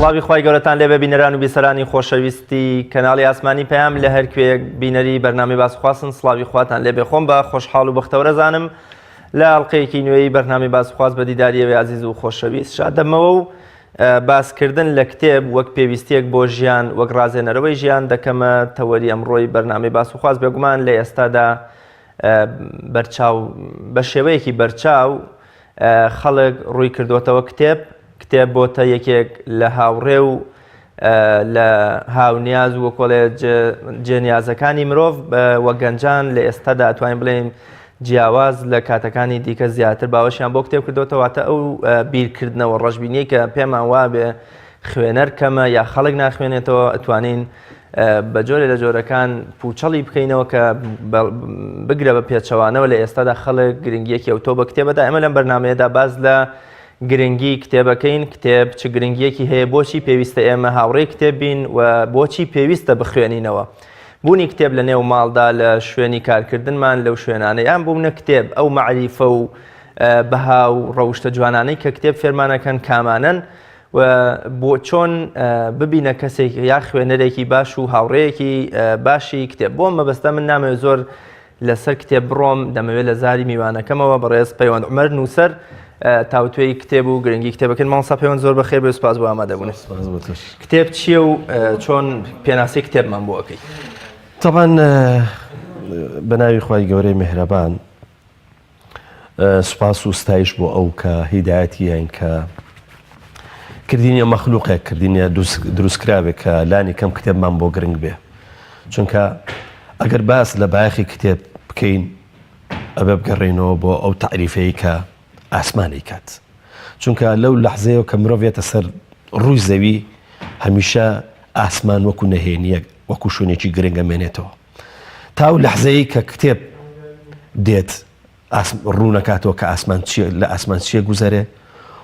سڵاوی خی گەورەتان لێبێ بینەران و بیسەرانی خۆشەویستی کەناڵی ئاسمانی پەیام لە هەر کوێیەک بینەری بەرنامەی باسخواستن سڵاوی خواتان لێبێ خۆم بە خۆشحاڵ و بەختەوەرەزانم لە ئەڵقەیەکی نوێی بەرنامەی باسخواست بە دیداریەوەی عزیز و خۆشەویست شادەمەوە و باسکردن لە کتێب وەک پێویستیەک بۆ ژیان وەک ڕازێنەرەوەی ژیان دەکەمە تەوەری ئەمڕۆی بەرنامەی باسخواست بێگومان لە ئێستادا بەرچاو بە شێوەیەکی بەرچاو خەڵک ڕووی کردوتەوە کتێب بۆتە یەکێک لە هاوڕێ و لە هاونیاز و کۆڵێ جێنیازەکانی مرۆڤ وە گەنجان لە ئێستادا ئەتوانین بڵێم جیاواز لە کاتەکانی دیکە زیاتر باوەشیان بۆ کتێب کردوتەوەتە ئەو بیرکردنەوە ڕەشبینی کە پێمان وابێ خوێنەر کەمە یا خەڵک ناخوێنێتەوە ئەتوانین بە جۆرێ لە جۆرەکان پوچەڵی بکەینەوە کە بگرە بە پێچەوانەوە لە ئێستادا خەڵک گرنگیەکی ئەوتۆ بە کتێبەدا ئەمە لەم بەرنامەیەدا باز لە گرنگی کتێبەکەین کتێب چ گرنگیەکی هەیە بۆچی پێویستە ئێمە هاوڕێی کتێب بین و بۆچی پێویستە بخوێنینەوە بوونی کتێب لە نێو ماڵدا لە شوێنی کارکردنمان لەو شوێنانەی یان بوونە کتێب ئەو مەعریفە و بەها و ڕەوشتە جوانانەی کە کتێب فێرمانەکەن کامانن و بۆ چۆن ببینە کەسێک یا خوێنەرێکی باش و هاوڕێیەکی باشی کتێب بۆ مەبەستە من نامەوێت زۆر لەسەر کتێب بڕۆم دەمەوێت لە زاری میوانەکەمەوە بەڕێز پەیوەند عومەر نووسەر تاوتوێی کتێب و گرنگی کتێبەکەن ماڵسا پەیوەند زۆر بەخێر بێ و سوپاس بۆ ئامادەبوون کتێب چییە و چۆن پێناسی کتێبمان بۆ ئەەکەی طبعا بەناوی خوای گەورەی میهرەبان سوپاس و ستایش بۆ ئەو کە هیدایەتیان کە کردینە مەخلوقێک کردینە دروستکراوێک کە لانی کەم کتێبمان بۆ گرنگ بێ چونکە ئەگەر باس لە بایەخی کتێب بکەین ئەبێ بگەڕێنەوە بۆ ئەو تعریفەیە کە ئاسمانی کات چونکە لەو لەحزەیەوە کە مرۆڤێتە سەر ڕووی زەوی هەمیشە ئاسمان وەکو نەهێنیە وەکو شوێنێکی گرنگە مێنێتەوە تاو لەحزەیە کە کتێب دێت ڕوو نەکاتەوە کە لە ئاسمان چیە گوزەرێ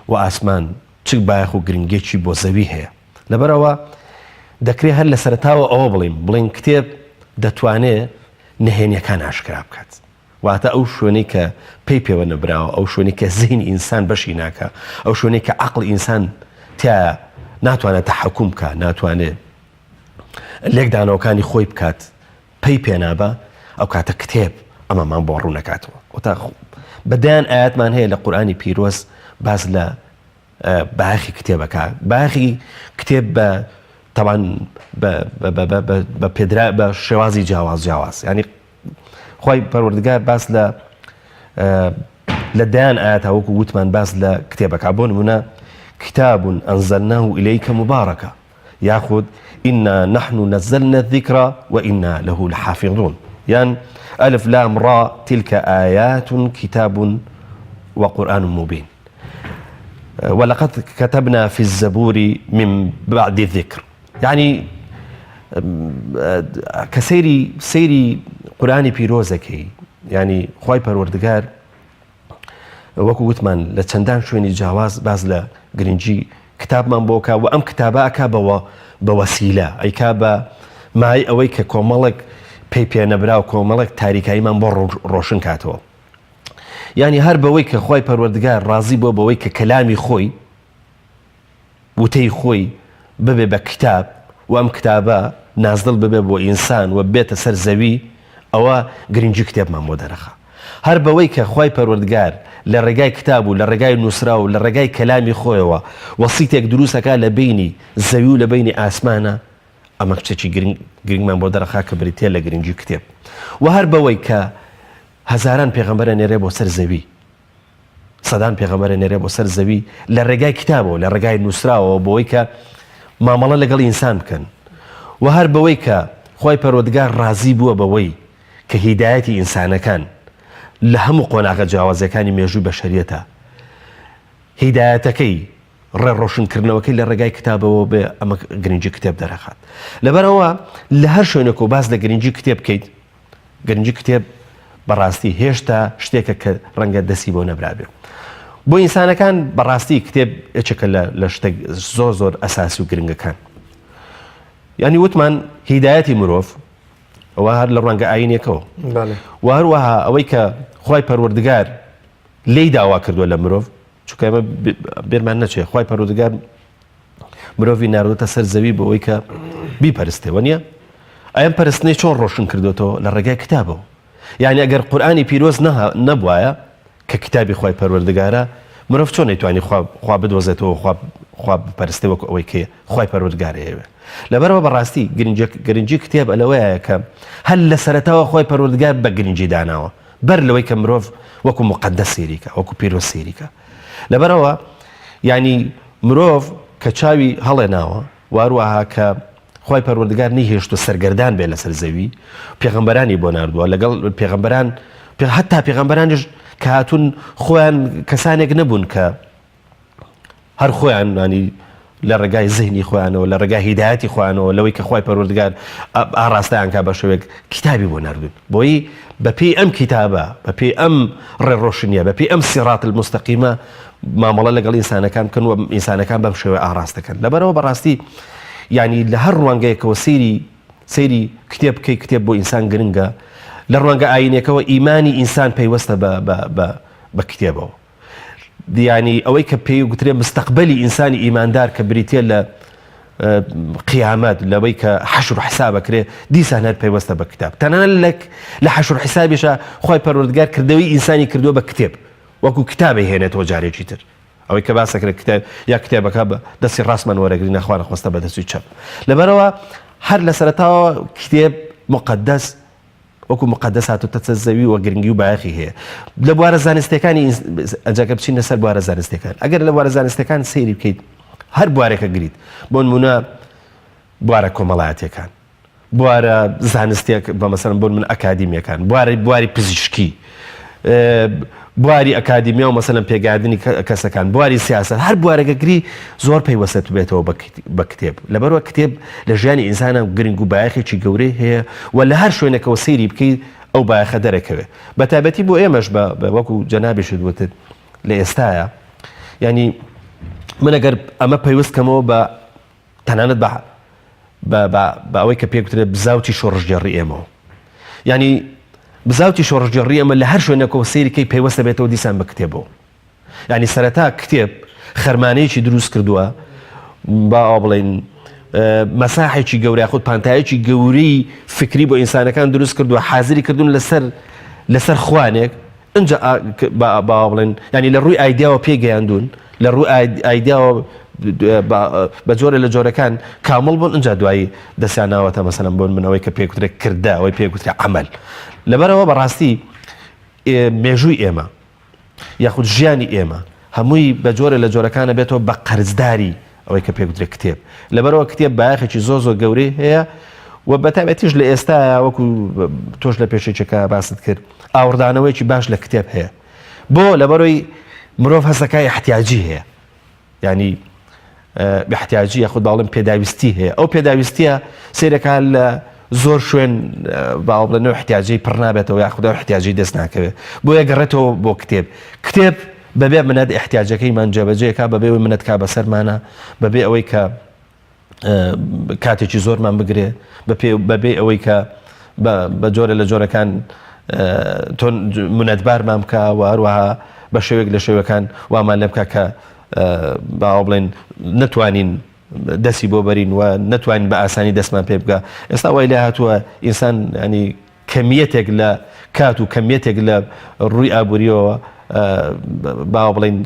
و ئاسمان چ بایەخ و گرنگێکی بۆ زەوی هەیە لەبەرەوە دەکرێت هەر لە سەرتاوە ئەوە بڵین کتێب دەتوانێت نەهێنیەکان ئاشکرا بکات واتە ئەو شوێنەی کە پێی پێوە نەبراوە ئەو شوێنی کە زیهنی ئینسان بەشی ناکە ئەو شوێنەی کە عەقڵ ئینسان تایە ناتوانێت تەحەکوم بکات ناتوانێت لێکدانەوەکانی خۆی بکات پێی پێنابە ئەو کاتە کتێب ئەمەمان بۆ ڕوو نەکاتەوە بەدایان ئاەتمان هەیە لە قورئانی پیرۆز باز لە باخی کتێبەکە باخی کتێب بە تەوان بە پێدرا بە شێوازی جیاواز ینی خۆی پەروەردگار باس لە دایان ئاەتە وەکو وتمان باس لە کتێبەکە بۆ نمونە کتاب ئەنزەلناه إليك مباركة یاخود إنا نحن نزلنا الذكر وإنا له لحافظون يعني ألف لام را تلك آيات كتاب وقرآن مبين ولقد كتبنا في الزبور من بعد الذكر يعني كسيري قرآني بيروزكي يعني خواي پروردگار وەکو وتمان لە چەندان شوێنی جیاواز باز لە گرنگی کتابمان بۆکە و ئەم کتابەکە بە وەسیلە ئەیکا بە مای ئەوەی کە کۆمەڵێک پێی پێنەبرا و کۆمەڵێک تاریکاییمان بۆ ڕۆشن کاتەوە یعنی هەر بەوەی کە خۆی پەروەردگار ڕازی بۆ بەوەی کە کەلامی خۆی وتەی خۆی ببێ بە کتاب و ئەم کتابە نازدڵ ببێ بۆ ئینسان و بێتە سەر زەوی ئەوە گرنگی کتێبمان بۆ دەرەخە هەر بەوەی کە خۆی پەروەردگار لە ڕێگای کتاب و لە ڕێگای نووسرا و لە ڕێگای کەلامی خۆیەوە وەسیتێک دروستەکە لە بینی زەوی و لە بینی ئاسمانە ئەمە کچێکی گرنگمان بۆ دەرەخا کە بریتێ لە گرنگی کتێب و هەر بەوەی کە هەزاران پێغەمبەرە نێرێ بۆ سەر زەوی سەدان پێغەمبەرە نێرێ بۆ سەر زەوی لە ڕێگای کتابەوە لە ڕێگای نووسراوە بۆەوەی کە مامەڵە لەگەڵ ئینسان بکەن و هەر بەوەی کە خۆی پەروەردگار ڕازی بووە بەوەی کە هیدایەتی ئینسانەکان لە هەموو قۆناغە جیاوازەکانی مێژووی بەشەریەتە هیدایەتەکەی ڕێڕۆشنکردنەوەکەی لە ڕێگای کتابەوە بێ ئەمە گرنگی کتێب دەرەخات لەبەرەوە لە هەر شوێنێک و باز لە گرنگی کتێب بکەیت گرنگی کتێب بەڕاستی هێشتا شتێکە کە ڕەنگە دەستی بۆ نەبرابێ بۆ ئینسانەکان بەڕاستی کتێب یەکێکە لە شتێک زۆر ئەساسی و گرنگەکان یعنی وتمان هیدایەتی مرۆڤ ئەوە هەر لە ڕەنگە ئاینێکەوە و هەروەها ئەوەی کە خۆی پەروەردگار لی داوا کردووە لە مرۆڤ چونکە ئەمە بێرمان نەچێت خۆی پەروەردگار مرۆڤی ناردۆتە سەر زەوی بەوەی کە بیپەرستێەوە نییە ئەم پەرستنەی چۆن ڕۆشن کردوێتەوە لە ڕێگای کتابەوە یعنی ئەگەر قورئانی پیرۆز نەبوایە کە کتابی خوای پەروەردگارە مرۆڤ چۆن نەیتوانی خوا بدۆزێتەوە خوا بپەرستێ وەکو ئەوەی کە خوای پەروەردگارەیەوێ لەبەرەوە بەڕاستی گرنگی کتێب ئەلەوەیە کە هەر لە سەرەتاوە خۆی پەروەردگار بە گرنگی داناوە بەر لەوەی کە مرۆڤ وەکو مقەدەس سێریکە وەکو پیرۆز سێریکە لەبەرەوە یعنی مرۆڤ کە چاوی هەڵێناوە واروەها کە خۆی پەروەردگار نەیهێشتووە سەرگەردان بێ لەسەر زەوی پێغەمبەرانی بۆ ناردووە لەگەڵ پێغەمبەران هەتا پێغەمبەرانیش کە هاتوون خۆیان کەسانێک نەبوون کە هەر خۆیان ینی لە ڕێگای زهنی خۆیانەوە لە ڕێگای هیدایەتی خۆیانەوە لەوەی کە خۆی پەروەردگار ئاڕاستەیان کا بە شێوەیەک کتابی بۆ ناردوون بۆیی بەپێی ئەم کتابە بەپێی ئەم ڕێڕۆشنیە بەپێی ئەم سیڕات المستەقیمە مامەڵە لەگەڵ ئینسانەکان بکەن و ئینسانەکان بەم شێوەیە ئاڕاستەکەن لەبەرەوە بەڕاستی یعنی لە هەر ڕوانگەیەکەوە سەیری کتێب بکەی کتێب بۆ ئینسان گرنگە لە ڕوانگە ئاینێکەوە ئیمانی ئینسان پەیوەستە بە کتێبەوە دیانی ئەوەی کە پێی گوترێ مستەقبەلی ئینسانی ئیماندار کە بریتێ لە قیامەت لەوەی کە حەشر و حسابەکرێ دیسان هەر پەیوەستە بە کتاب تەنانەت لە حەشر و حسابیشە خۆی پەروەردگار کردەوەی ئینسانی کردووە بە کتێب وەکو کتابی هێنێتەوە جارێکی تر ئەوەی کە باسەکرێت کتاب یا کتێبەکە بە دەستی ڕاستمان وەرەگری نەخوا نەخواستە بە دەستی چەپ لەبەرەوە هەر لە سەرەتاوە کتێب مقەدەس وەکو مقەدەس هاتوتە زەوی و گرنگی و بایەخی هەیە لە بوارە زانستیەکانی ئەجاکە بچینە سەر بوارە زانستیەکان ئەگەر لە بوارە زانستیەکان سەیری بکەیت هەر بوارێکە گریت بۆ نمونە بوارە کۆمەڵایەتیەکان بوارە زانستێک بە مەسەڵەن بۆ من ئەکادیمیەکان بواری پزیشکی بواری ئەکادیمیا و مەسەڵەن پێگاردنی کەسەکان بواری سیاسەت هەر بوارێکە گری زۆر پەیوەستە بێتەوە بە کتێب لەبەرەوە کتێب لە ژیانی ئینسانە گرنگ و بایەخێکی گەورەی هەیە و لە هەر شوێنێکەوە سەیری بکەیت ئەو بایەخە دەرەکەوێت بە تایبەتی بۆ ئێمەش بە وەکو جەنابیشت وتت لە ئێستاە ینی من ئەگەر ئەمە پەیوەستکەمەوە بە تەنانەت بە ئەوەی کە پێکوترێت بزاوتی شۆڕژگەڕی ئێمەوە ینی بزاوتی شۆڕژگەڕی ئەمە لە هەر شوێنێکەوە سەیریکەی پەیوەستە بێتەوە دیسان بە کتێبەوە ینی سەرەتا کتێب خەرمانەیەکی دروست کردووە با بڵێن مەساحێکی گەورە خۆت پانتایەکی گەورەی فکری بۆ ئینسانەکان دروست کردووە حازری کردوون لەسەر خوانێک اینجا با بڵێن ینی لە ڕووی ئایدیاوە پێگەیاندون لە ڕووی ئایدیاوە بە جۆرە لە جۆرەکان کامڵ بوون اینجا دوایی دەستیان ناوەتە مەسەڵەن بۆن منەوەی کە پێکوترێت کردە ئەوەی پێکوترێت عەمەل لەبەرەوە بەڕاستی مێژووی ئێمە یاخود ژیانی ئێمە هەمووی بە جۆرە لە جۆرەکانە بێتەوە بە قەرزداری ئەوەی کە پێکوترێت کتێب لەبەرەوە کتێب بایەخێکی زۆر گەورەی هەیە و بەتابەتیش لە ئێستا وەکو تۆش لە پێشێکێکە باست کرد ئاوردانەوەیکی باش لە کتێب هەیە بۆ لەبەرەوەی مرۆڤ هەستەکەی احتیاجی هەیە ینی احتیاجی یاخود باڵم پێداویستی هەیە ئەو پێداویستیە سیرەکان لە زۆر شوێن باو بڵێنەوە احتیاجی پڕ نابێتەوە یاخود احتیاجی دەست ناکەوێت بۆ یەگەڕێتەوە بۆ کتێب بەبێ منەت احتیاجەکەیمان جێبەجێکا بەبێ ئەوەی منەت کا بەسەرمانە بەبێ ئەوەی کە کاتێکی زۆرمان بگرێ بەبێ ئەوەی کە بە جۆرە لە جۆرەکان تۆن منەتبارمان بکە و هەروەها بە شێوێک لە شێوەکان وامان لێ بکە کە باو بڵێن نەتوانین دەستی بۆ بەرین و نەتوانین بە ئاسانی دەستمان پێ بگە ئێستا وای لێ هاتووە ئینسان ینی کەمیەتێک لە کات و کەمیەتێک لە ڕووی ئابوووریەوە باو بڵێن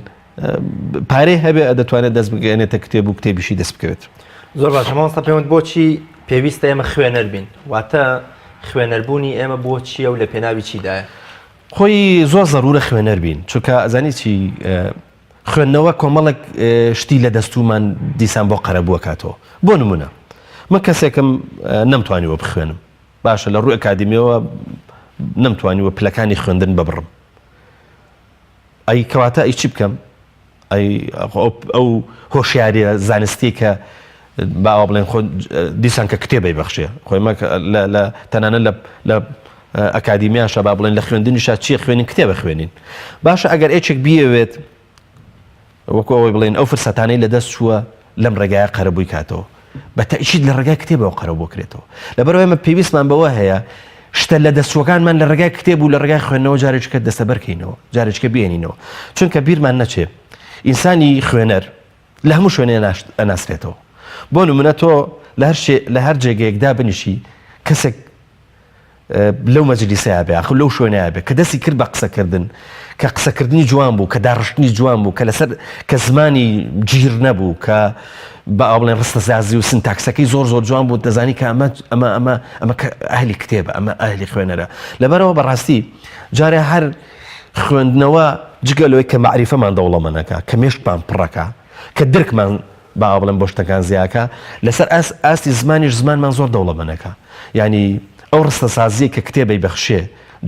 پارەی هەبێ دەتوانێت دەست بگەێنێتە کتێب و کتێبیشی دەست بکەوێت زۆر باشە مامۆستا پێوت بۆچی پێویستە ئێمە خوێنەر بین واتە خوێنەربوونی ئێمە بۆ چییە و لە پێناوی چیدایە خۆی زۆر زەرورە خوێنەر بین چونکە ئەزانی چی خوێندنەوە کۆمەڵێک شتی لە دەستومان دیسان بۆ قەرەبووە کاتەوە بۆ نمونە من کەسێکم نەمتوانیوە بخوێنم باشە لە ڕووی ئەکادیمیەوە نەمتوانیوە پلەکانی خوێندن ببڕم ئەی کەواتە ئەی چی بکەم ئەو هۆشیاریە زانستی کە باوە بڵێن خۆ دیسان کە کتێبەی بەخشێ خۆی لە تەنانە لە ئەکادیمیاشە با بڵێن لە خوێندنیشا چیە خوێنین کتێبە خوێنین باشە ئەگەر ئێچێک بیەوێت وەکو ئەوەی بڵێن ئەو فرسەتانەی لە دەست چووە لەم ڕێگایە قەرەبووی کاتەوە بە تەئکید لە ڕێگای کتێبەوە قەرەبوو بکرێتەوە لەبەرەوەی ئێمە پێویستمان بەوە هەیە شتە لە دەستوەکانمان لە ڕێگای کتێب و لە ڕێگای خوێندنەوە جارێککە دەستەبەرکەینەوە جارێککە بێنینەوە چونکە بیرمان نەچێ ئینسانی خوێنەر لە هەموو شوێنێ ئەناسرێتەوە بۆ نمونە تۆ لە هەر جێگەیەکدا بنیشی کەسێک لەو مەجلیسەیە بێ لەو شوێنەیە بێ کە دەستی کرد بە قسەکردن کە قسەکردنی جوان بوو کە داڕشتنی جوان بوو کە لەسەر کە زمانی گیر نەبوو کە بە ئاڵێن ڕستەسازی و سنتاکسەکەی زۆر جوان بوو دەزانی کە ئەمە ئەهلی کتێبە ئەمە ئەهلی خوێنەرە لەبەرەوە بەڕاستی جارێ هەر خوێندنەوە جگەلەوەی کە معریفەمان دەوڵەمەنەکە کە مێشتمان پڕەکە کە درکمان با بڵێن بۆ شتەکان زیاکە لەسەر ئاستی زمانیش زمانمان زۆر دەوڵەمەنەکە ینی ئەو ڕستەسازی کە کتێبەی بەخشێ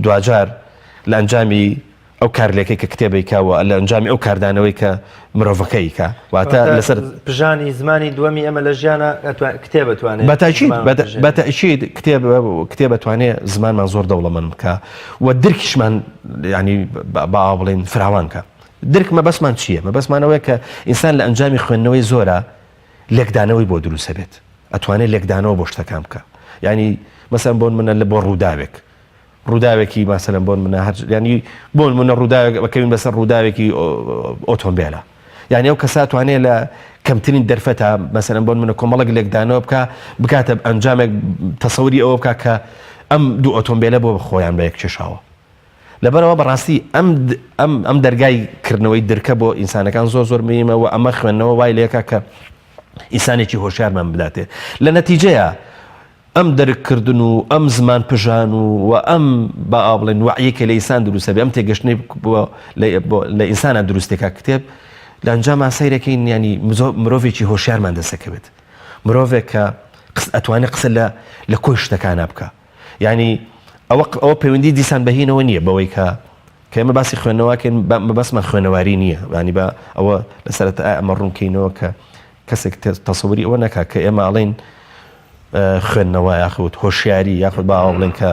دوجار لە ئەنجامی ئەو کارلێکی کە کتێبەی کاوە لە ئەنجامی ئەو کاردانەوەی کە مرۆڤەکەی کە واتە لەسەر پژانی زمانی دووەمی ئەمە لە ژیانە کتێب بتوانێت بەتاکید کتێب بتوانێت زمانمان زۆر دەوڵەمەند بکە و درکیشمان ینی با بڵێن فراوانکە درک مەبەسمان چییە؟ مەبەسمانەوەی کە ئینسان لە ئەنجامی خوێندنەوەی زۆرە لێکدانەوەی بۆ دروستە بێت ئەتوانێت لێکدانەوە بۆ شتەکان بکە ینی مەسەن بۆن منە لە بۆ ڕووداوێکی ماسەلەن بۆن منە ینی بۆن منە ڕووداوێک بەکەوین بەسەر ڕووداوێکی ئۆتۆمبیلە یعنی ئەو کەسا توانێت لە کەمترین دەرفەتە مەسەلەن بۆن منە کۆمەڵک لێکدانەوە بکاتە ئەنجامێک تەسەوری ئەوە بکە کە ئەم دوو ئۆتۆمبیلە بۆ خۆیان بە یەک کێشاوە لەبەرەوە بەڕاستی ئەم دەرگای کردنەوەی درکە بۆ ئینسانەکان زۆر مهمەوە ئەمە خوێندنەوە وای لێکە کە ئینسانێکی هۆشیارمان بداتێ لە نەتیجەیە ئەم دەرکردن و ئەم زمان پژان و ئەم با بڵێن وعیەکە لە ئینسان دروستە بێ ئەم تێگەشتنەی لە ئینسانە دروستێکە کتێب لە ئەنجاما سەیرەکەی ینی مرۆڤێکی هۆشیارمان دەسەکەوێت مرۆڤێک کە ئەتوانێت قسە لە کۆی شتەکانە بکە ینی ئەوە پەیوەندی دیسان بەهینەوە نییە بەوەی کە ئێمە باسی خوێندنەوەکەن بەسمان خوێنەواری نییە ینی بە ئەوە لەسەرەتا ئەمە ڕوونکەینەوە کە کەسێک تەسەوری ئەوە نەکا کە ئێمە ئاڵێن خوێندنەوە یاخود هۆشیاری یاخود با بڵێن کە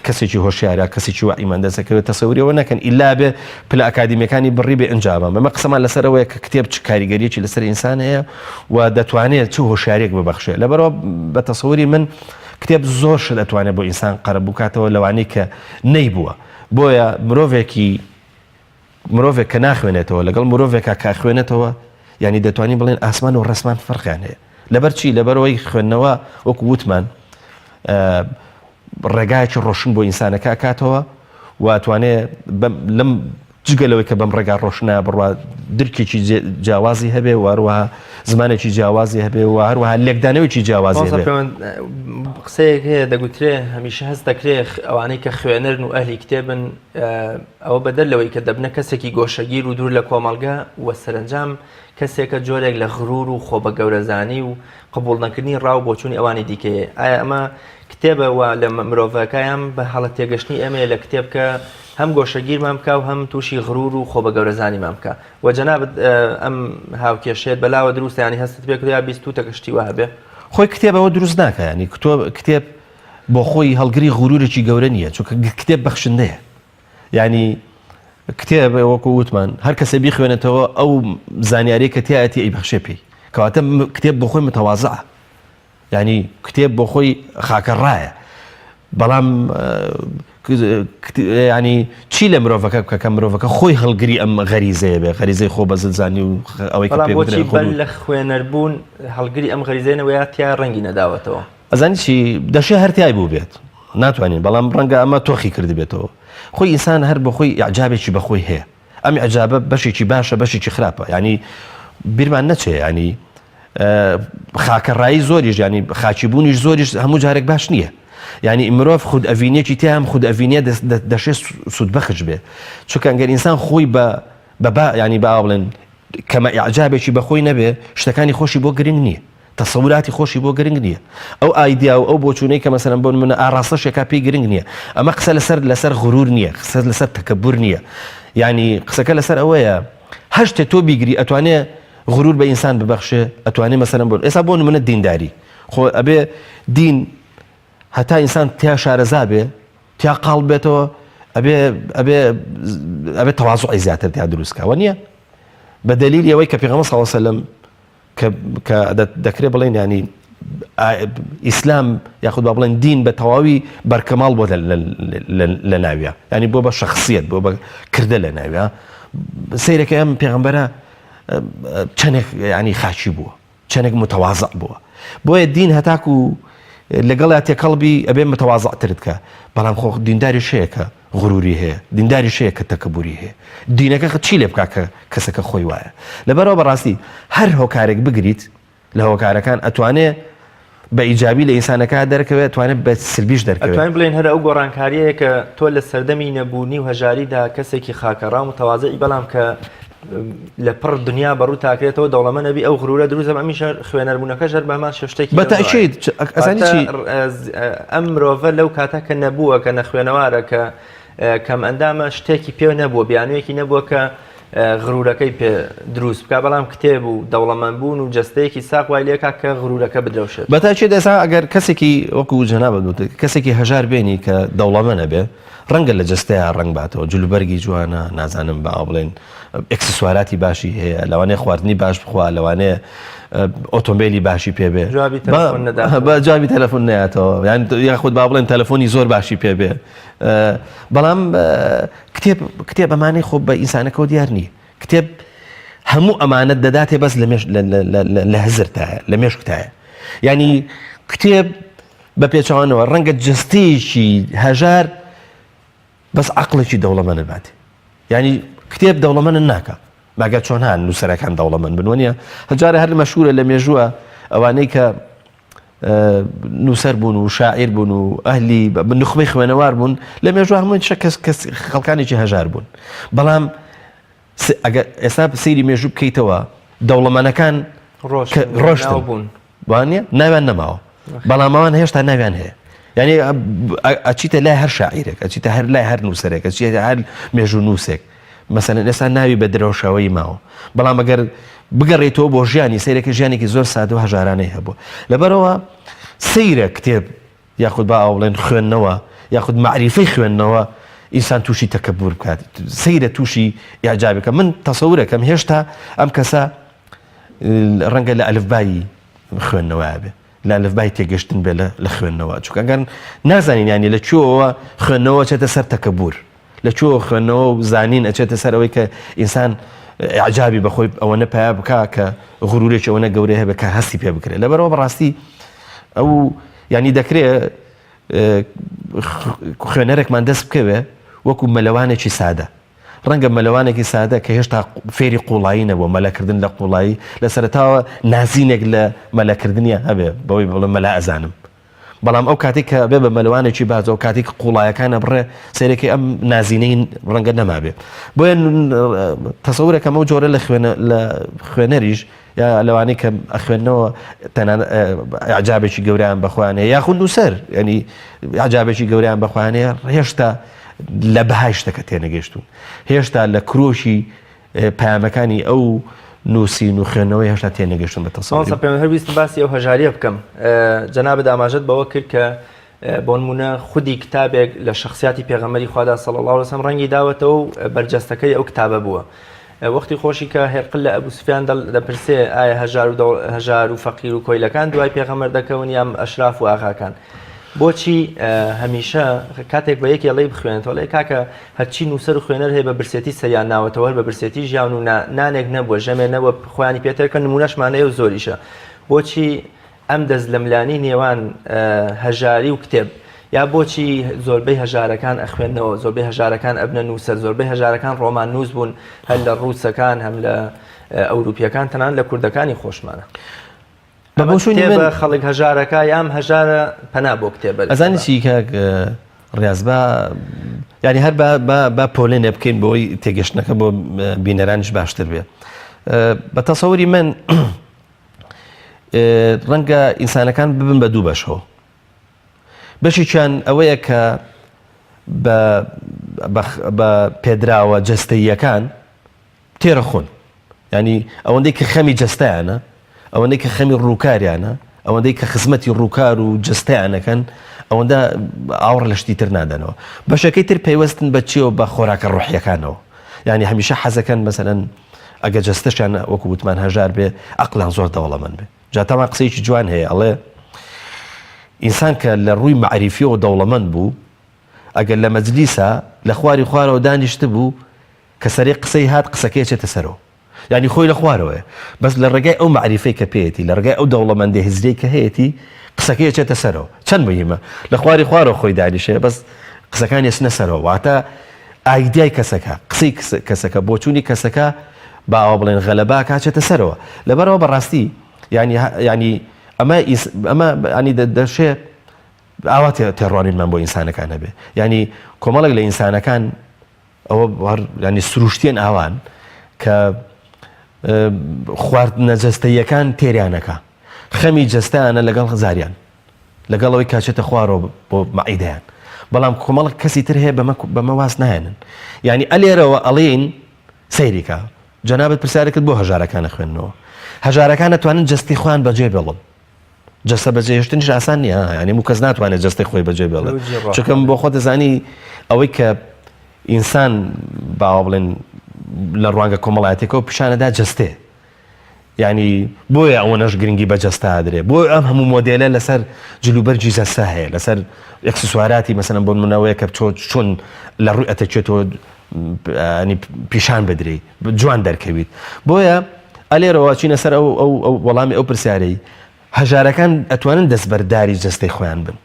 کەسێکی هۆشیارە کەسێکی وعیمان دەسەکەوێت تەسەوریەوە نەکەن ئیلا بێ پلە ئەکادیمیەکانی بڕی بێ ئەنجامە ئەمە قسەمان لەسەرەوەیە کە کتێب چ کاریگەریەکی لەسەر ئینسان هەیە و دەتوانێت چ هۆشیارێک ببەخشێت لەبەرەوە بە تەسەوری من کتێب زۆر شت دەتوانێت بۆ ئینسان قەرەب بکاتەوە لەوانەی کە نەیبووە بۆیە مرۆڤێک کە ناخوێنێتەوە لەگەڵ مرۆڤێکە کە خوێنێتەوە ینی دەتوانین بڵێن ئاسمان و ڕسمان فەرقیان هەیە لەبەر چی لەبەرەوەی خوێندنەوە وەکو وتمان ڕێگایکی ڕۆشن بۆ ئینسانەکە کاتەوە و ئەتوانێت لەم جگەلەوەی کە بەم ڕێگا ڕۆشنە بڕوا درکێکی جیاوازی هەبێ و هەروەها زمانێکی جیاوازی هەبێ و هەروەها لێکدانەوەیکی جیاوازی هەبێ قسەیەک هەیە دەگوترێ هەمیشە هەست دەکرێت ئەوانەی کە خوێنەرن و ئەهلی کتێبن ئەوە بەدەر لەوەی کە دەبنە کەسێکی گۆشەگیر و دوور لە کۆمەڵگە وە سەرنجام کەسێکە جۆرێک لە غرور و خۆ بە گەورەزانی و قبول نەکردنی ڕاو بۆچوونی ئەوانی دیکەیە ئایا ئەمە کتێبەوە لە مرۆڤەکەیان بە حاڵەت تێگەشتنی ئەمێ لە کتێب کە هەم گۆشەگیرمان بکە و هەم تووشی غرور و خۆ بە گەورەزانیمان بکە و جەنابەت ئەم هاوکێشێت بەلاوە دروستە ینی هەستت پێ یا بیست و تەگەشتی وە هەبێ خۆی کتێبەوە دروست ناکە ینی کتێب بۆ خۆی هەڵگری غرورێکی گەورە نییە چونکە کتێب بەخشندەیە ینی کتێب وەکو وتمان هەر کەسە بیخوێنێتەوە ئەو زانیاری کە تایەتی ئەی بەخشێ پێی کەواتە کتێب بۆ خۆی متەوازعە ینی کتێب بۆ خۆی خاکەڕایە بەڵام ینی چی لە مرۆڤەکە بکە کە مرۆڤەکە خۆی هەڵگری ئەم غەریزەیە بێ غەریزەی خۆ بەزلزانی و ئەوەی بۆچی بەر لە خوێنەربوون هەڵگری ئەم غەریزەیەوەیە تیا ڕەنگی نەداوەتەوە ئەزانی چی دەشێ هەرتیای بوو بێت ناتوانین بەڵام ڕەنگە ئەمە تۆخی کردی بێتەوە خۆی ئینسان هەر بە خۆی ئەعجابێکی بەخۆی هەیە ئەم ئەعجابە بەشێکی باشە بەشێکی خراپە ینی بیرمان نەچێ ینی خاکەڕایی زۆریش ینی خاچیبوونیش زۆریش هەموو جارێک باش نییە ینی مرۆڤ خود ئەڤینێکی تیا هەم خود ئەڤینێ دەشێت سوودبەخش بێ چونکە ئەگەر ئینسان خۆی ینی با بڵێن کەمە ئیعجابێکی بەخۆی نەبێ شتەکانی خۆشی بۆ گرنگ نییە تەسەوراتی خۆشی بۆ گرنگ نییە ئەو ئایدیا و ئەو بۆچوونەی کە مەسەلەن بۆ منە ئاڕاستەشێکا پێی گرنگ نییە ئەمە قسە لەسەر غرور نییە قسە لەسەر تەکەبور نییە ینی قسەکە لەسەر ئەوەیە هەر شتێ تۆ بیگری ئەتوانێ غرور بە ئینسان ببەخشێ ئەتوانێ مەسەلەن بۆ ئێستا بۆ منە دینداری خۆ ئەبێ دین هەتا ئینسان تیا شارەزا بێ تیا قاڵ بێتەوە ئەبێ تەواضوعی زیاتر تیا دروستکەوە نییە بە دەلیل ئەوەی کە پێغەمبەر صلی الله علیه وسلم کە دەکرێت بڵێن ینی ئیسلام یاخود با بڵێن دین بە تەواوی بەرکەماڵ بۆ لە ناویە ینی بۆ بە شەخسیەت بۆ بە کردە لە ناویە سەیرەکە ئەم پێغەمبەرە چەندێک ینی خاچی بووە چەندێک متەواضع بووە بۆیە دین هەتاکو لەگەڵ تێکەڵبی ئەبێ متەواضعترت کە بەڵام خۆ دینداری شەیە کە غروری هەیە دینداری شەیە کە تەکەبوری هەیە دینەکە چی لێ بکات کە کەسەکە خۆی وایە لەبەرەوە بەڕاستی هەر هۆکارێک بگریت لە هۆکارەکان ئەتوانێت بە ئیجابی لە ئینسانەکە دەرکەوێت ئەتوانێت بە سلبیش دەرکەوێت ئەتوانین بڵێن هەر ئەو گۆڕانکاریەیە کە تۆ لە سەردەمی نەبوونی و هەژاریدا کەسێکی خاکەڕام و تەواضعی بەڵام کە لە پڕ دنیا بەڕوو تاکرێتەوە دەوڵەمە نەبی ئەو غرورە دروستە ئەمیشە خوێنەربوونەکە ژەر بەمان شتێکی بەتەئکید ئەزانی چی ئەم مرۆڤە لەو کاتە کە نەبووە کە نەخوێنەوارە کە کەم ئەندامە شتێکی پێ نەبووە بیانوویەکی نەبووە کە غرورەکەی پێ دروست بکە بەڵام کتێب و دەوڵەمەندبوون و جەستەیەکی ساق وای لێکا کە غرورەکە بدرەوشێت بەتاچێت ئێستا ئەگەر کەسێکی وەکو جەنابە کەسێکی هەژار بێنی کە دەوڵەمە نەبێ ڕەنگە لە جەستەیە ڕنگ باتەوە جلوبەرگی جوانە نازانم بە بڵێن ئەکسسوارەتی باشی هەیە لەوانەیە خواردنی باش بخوا لەوانەیە ئۆتۆمبیلی باشی پێبێ بە جوابی تەلەفۆن نایەتەوە یاخود با بڵێن تەلەفۆنی زۆر باشی پێبێ بەڵام کتێب ئەمانەی خۆ بە ئینسانەکە دیار نییە کتێب هەموو ئەمانەت دەداتێ بەس لە هەزرتایە لە مێشکتایە ینی کتێب بە پێچەوانەوە ڕەنگە جستەیەکی هەژار بەس عەقڵێکی دەوڵەمەندە باتێ ینی کتێب دەوڵەمەند ناکە ماگە چۆن هەن نووسەرەکان دەوڵەمەند بنوە هەجارە هەر مەشهورە لە مێژووە ئەوانەی کە نووسەر بوون و شاعیر بوون و ئەهلی نخبەی خوێنەوار بوون لە مێژووە هەمووی کەس خەڵکانێکی هەژار بوون بەڵام ئێستا سەیری مێژوو بکەیتەوە دەوڵەمەندەکان ڕۆشتن بوون وانە ناویان نەماوە بەڵام ئەوان هێشتا ناویان هەیە یعنی ئەچیتە لای هەر شاعیرێک ئەچیتە هەر لای هەر نووسەرێک ئەچیتە هەر مێژوو نووسێک مەسەلەن ئێستا ناوی بە درەوشەوەی ماوە بەڵام ئەگەر بگەڕێتەوە بۆ ژیانی سەیرێکی ژیانێکی زۆر سادە و هەژارانەی هەبووە لەبەرەوە سەیرە کتێب یاخود با ئەوڵێن خوێندنەوە یاخود معریفەی خوێندنەوە ئینسان تووشی تەکەبور بکات سەیرە تووشی ئیعجابەکە من تەسەورەکەم هێشتا ئەم کەسە ڕەنگە لە ئەلفبایی خوێندنەوە بێ لە ئەلفبای تێگەشتن بێ لە خوێندنەوە چونکە ئەگەر نازانین ینی لە کوێوە خوێندنەوە چێتە سەر تەکەبور لە کوێوە خوێندنەوە و زانین ئەچێتە سەر ئەوەی کە ئینسان ئیعجابی بەخۆی ئەوەنە پیا بکە کە غرورێکی ئەوەنە گەورەی هەبێ کە هەستی پێ بکرێت لەبەرەوە بەڕاستی ئەو ینی دەکرێت خوێنەرێکمان دەست بکەوێ وەکو مەلەوانێکی سادە ڕەنگە مەلەوانێکی سادە کە هێشتا فێری قوڵایی نەبووە مەلەکردن لە قوڵایی لە سەرەتاوە نازینێک لە مەلەکردنیە هەبێ بەوەی بڵێ مەلا ئەزانم بەڵام ئەو کاتێک کە بێ بە مەلەوانێکی باز ئەو کاتێک قوڵایەکانە بڕێ سەرێکی ئەم نازینەی ڕەنگە نەمابێ بۆیە تەسەورەکەم ئەو جۆرە لە خوێنەریش یا لەوانەی کە ئەخوێنەوە تەنانەت ئیعجابێکی گەوریان بەخۆیان هەیە یاخود نووسەر ینی ئیعجابێکی گەوریان بەخۆیان هەیە هێشتا لە بەهای شتەکە تێنەگەیشتون هێشتا لە کرۆشی پەیامەکانی ئەو نووسین و خوێندنەوەی هێشتا تێنەگەیشتون بە تەسەوور پێم هەربیستم باسی ئەو هەژاریە بکەم جەنابەت ئاماژەت بەوە کرد کە بۆ نمونە خودی کتابێک لە شخصیاتی پێغەمبەری خوادا صلی الله علیه وسلم ڕەنگی داوەتەوە و بەرجەستەکەی ئەو کتابە بووە وەختی خۆشی کە هێرقل لە ئەبوو سوفیان دەپرسێ ئایا هەژار و فەقیر و کۆیلەکان دوای پێغەمبەر دەکەون یان ئەشراف و ئاغاکان بۆچی هەمیشە کاتێک بە یەک ئەڵێ بخوێنێتەوە لێ کاکە هەرچی نووسەر و خوێنەر هەیە بە برسێتی سەریان ناوەتەوە هەر بە برسێتی ژیان و نانێک نەبووە ژەمێ نەبووە خۆیانی پێترکە نمونەشمانەیە و زۆریشە بۆچی ئەم دەستلەملانی نێوان هەژاری و کتێب یا بۆچی زۆربەی هەژارەکان ئەخوێندنەوە زۆربەی هەژارەکان ئەبنە نووسەر زۆربەی هەژارەکان ڕۆمان نووس بوون هەر لە ڕووسەکان هەم لە ئەوروپیەکان تەنان لە کوردەکانی خۆشمانە بە خەڵک هەژارەکە یام هەژارە پەنا بۆ کتێبە ئەزانی چی کە ڕاستبا ینی هەر بە پۆلێنێ بکەین بۆی تێگەشتنەکە بۆ بینەرانیش باشتر بێ بە تەسەووری من ڕەنگە ئینسانەکان ببن بە دوو بەشەوە بەشیان ئەوەیە کە بە پێدراوە جەستەییەکان تێرەخۆن ینی ئەوەندەی کە خەمی جەستەیانە ئەوەندەی کە خەمی ڕووکاریانە ئەوەندەی کە خزمەتی ڕووکار و جەستەیانەکەن ئەوەندە ئاوڕ لە شتی تر نادەنەوە بەشەکەی تر پەیوەستن بە چیەوە بە خۆراکە ڕوحیەکانەوە ینی هەمیشە حەزەکەن مەسەلەن ئەگە جەستەشان وەکو وتمان هەژار بێ عەقڵیان زۆر دەوڵەمەند بێ جا تەمان قسەیەکی جوان هەیە ئەڵێ ئینسان کە لە ڕووی مەعریفیەوە دەوڵەمەند بوو ئەگەر لە مەجلیسە لە خواری خوارەوە دانیشت بوو کە سەرێ قسەی هات قسەکەی چێتە سەرەوە ینی خۆی لە خوارەوەی بەس لە ڕێگای ئەو معریفەی کە پێێتی لە ڕێگای ئەو دەوڵەمەندی هزرەی کە هەیەی قسەکەی چێتە سەرەوە چەند بهیمە لە خواری خوارەوە خۆی دانیشێ بەس قسەکان ێسنە سەرەوە واتە ئایدیای کەسەکە قسەی کەسەکە بۆچوونی کەسەکە باوە بڵێن غەلەبا کاچێتە سەرەوە لەبەرەوە بەڕاستی ینی ئەمە ینی دەشێ ئاوا تێڕوانینمان بۆ ئینسانەکان هەبێ ینی کۆمەڵێک لە ئینسانەکان ئەوە ینی سروشتێن ئاوان کە خواردنە جەستەییەکان تێریانەکە خەمی جەستەیانە لەگەڵ زاریان لەگەڵەوەی کاچێتە خوارەوە بۆ مەعیدەیان بەڵام کۆمەڵک کەسی تر هەیە بەمە واز نایەنن ینی ئەلێرەوە ئەڵێن سەیریکە جەنابەت پرسیارەکەت بۆ هەژارەکانە خوێندنەوە هەژارەکان دەتوانن جەستی خۆیان بەجێ بێڵن جەستە بەجێهێشتنیش ئاسان نییە ینی هەموو کەس ناتوانێت جەستی خۆی بەجێ بێڵێت چونکە بۆ خۆ دەزانی ئەوەی کە ئینسان باوە بڵێن لە ڕوانگە کۆمەڵایەتێکەوە پیشانەدا جەستێ ینی بۆیە ئەوەنەش گرنگی بە جەستا درێ بۆ ئەم هەموو مۆدێلە لەسەر جلوبەرجی جەستە هەیە لەسەر ئەکسسوارەتی مەسەلەن بۆ منەوەیە کە چۆن لە ڕووی ئەتەچێتەوە پیشان بدرێ جوان دەرکەویت بۆیە ئەلێرەوە چینە سەر ئەو وەڵامی ئەو پرسیارەی هەژارەکان ئەتوانن دەستبەرداری جەستەی خۆیان بن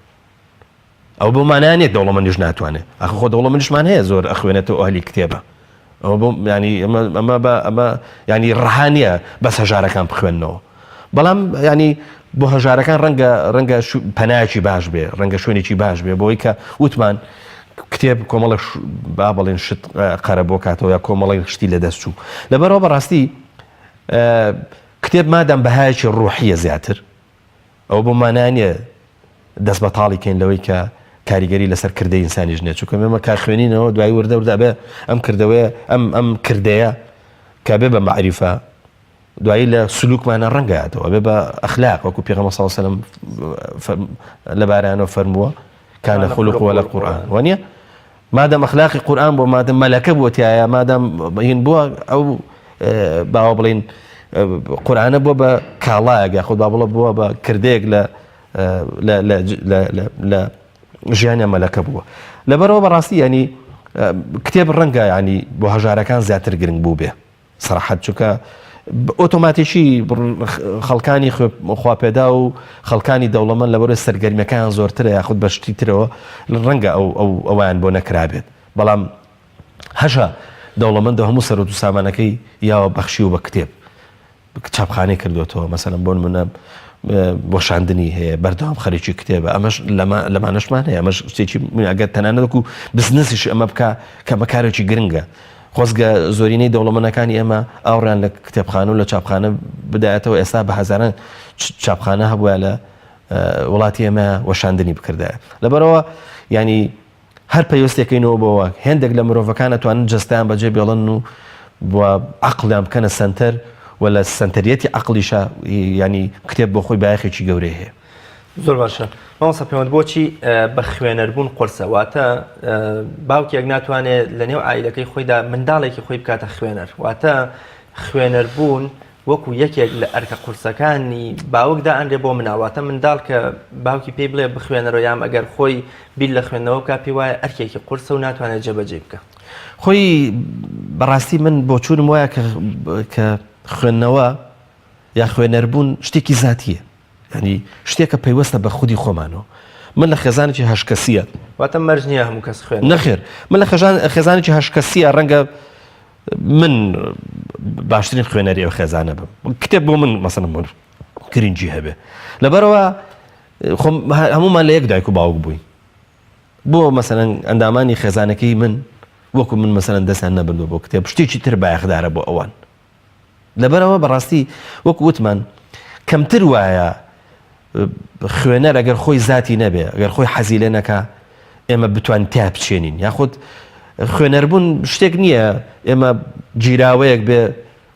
ئەو بۆ مانایانێت دەوڵەمەندیش ناتوانێت ئەخ خۆ دەوڵەمەندیشمان هەیە زۆر ئەخوێنێتەوە ئەهلی کتێبە ئەوە بۆ ینی ئەمە ینی ڕەهانیە بەس هەژارەکان بخوێنەوە بەڵام ینی بۆ هەژارەکان ڕەنگە پەنایەکی باش بێ ڕەنگە شوێنێکی باش بێ بۆی کە وتمان کتێب کۆمەڵە با بڵێن شت قەرە بۆ کاتەوە یا کۆمەڵی شتی لە دەست چوو لەبەرەوە بەڕاستی کتێب مادام بەهایەکی ڕوحیە زیاتر ئەو بۆ مانایە دەست بەتاڵیکەین لەوەی کە کاریگەری لەسەر کردەی ئینسانیش نێت چونکە مێمە کا خوێنینەوە دوای وردە بێ ئەم کردەوەیە ئەم کردەیە کە بێ بە معریفە دوایی لە سلوکمانە ڕەنگایەتەوە بێ بە ئەخلاق وەکو پێغەمبەر صلی الله علیه و سلم لەبارەیانەوە فەرمووە كان خلق ولا قرآن وانيا مادام أخلاقي قرآن بو مادام ملكة بوتيايا مادام ينبوا أو باوبلين قرآن بو بكالاق ياخذ بابلا بو بكرديق لا لا لا لا لا لا جيانا ملكة بو لبرو براسي يعني كتاب الرنقة يعني بو هجارة كان زياتر قرنق بو به صراحة شوكا ئۆتۆماتیشی خەڵکانی خواپێدا و خەڵکانی دەوڵەمەند لەبەرەوەی سەرگەرمیەکان زۆرترە یاخود بەشتی ترەوە ڕەنگە ئەویان بۆ نەکرابێت بەڵام هەژە دەوڵەمەندە هەموو سەرۆت و سامانەکەی یاوە بەخشی و بە کتێب چاپخانەی کردوێتەوە مەسەلەن بۆ منە بۆشاندنی هەیە بەردەوام خەریکی کتێبە ئەمەش لەمانەشمان هەیە ئەمەش شتێکی ئەگەر تەنانەتەکو بزنسیش ئەمە بکە کە بەکارێکی گرنگە خۆزگە زۆرینەی دەوڵەمەندەکانی ئێمە ئاوڕیان لە کتێبخانە و لە چاپخانە بدایەتەوە ئێستا بە هەزاران چاپخانە هەبووە لە وڵاتی ئێمە وەشاندنی بکردایە لەبەرەوە ینی هەر پەیوەستێکەکەینەوە بۆەوە هێندێک لە مرۆڤەکان ئەتوانن جەستیان بەجێ بێڵن و بۆ عەقڵیان بکەنە سەنتەر و لە سەنتەریەتی عەقڵیشە ینی کتێب بۆ خۆی بایەخێکی گەورەی هەیە زۆر باشە مامۆستا پەیوەند بۆچی بە خوێنەربوون قورسە واتە باوکێک ناتوانێت لە نێو عائیلەکەی خۆیدا منداڵێکی خۆی بکاتە خوێنەر واتە خوێنەربوون وەکو یەکێک لە ئەرکە قورسەکانی باوکدا ئەندێ بۆ مناواتە منداڵ کە باوکی پێی بڵێ بخوێنەرەوە یام ئەگەر خۆی بیل لە خوێندنەوە کا پێی وایە ئەرکێکی قورسە و ناتوانێت جێبەجێ بکە خۆی بەڕاستی من بۆ چوونم وایە کە خوێندنەوە یا خوێنەربوون شتێکی زاتیە ینی شتێکە پەیوەستە بە خودی خۆمانەوە من لە خێزانێکی هەشکەسیە واتە مەرج نییە هەموو کەس خوێن نەخێر من لە خێزانێکی هەشکەسیە ڕەنگە من باشترین خوێنەری ئەو خێزانە بم کتێب بۆ من مەسەڵەن بۆ گرنگی هەبێ لەبەرەوە هەمومان لە یەک دایک و باوک بووین بۆ مەسەڵەن ئەندامانی خێزانەکەی من وەکو من مەسەڵەن دەستیان نەبردووە بۆ کتێب شتێکی تر بایەخدارە بۆ ئەوان لەبەرەوە بەڕاستی وەکو وتمان کەمتر وایە خوێنەر ئەگەر خۆی زاتی نەبێ ئەگەر خۆی حەزی لێ نەکا ئێمە بتوان تیا بچێنین یاخود خوێنەربوون شتێک نییە ئێمە گیراوەیەک بێ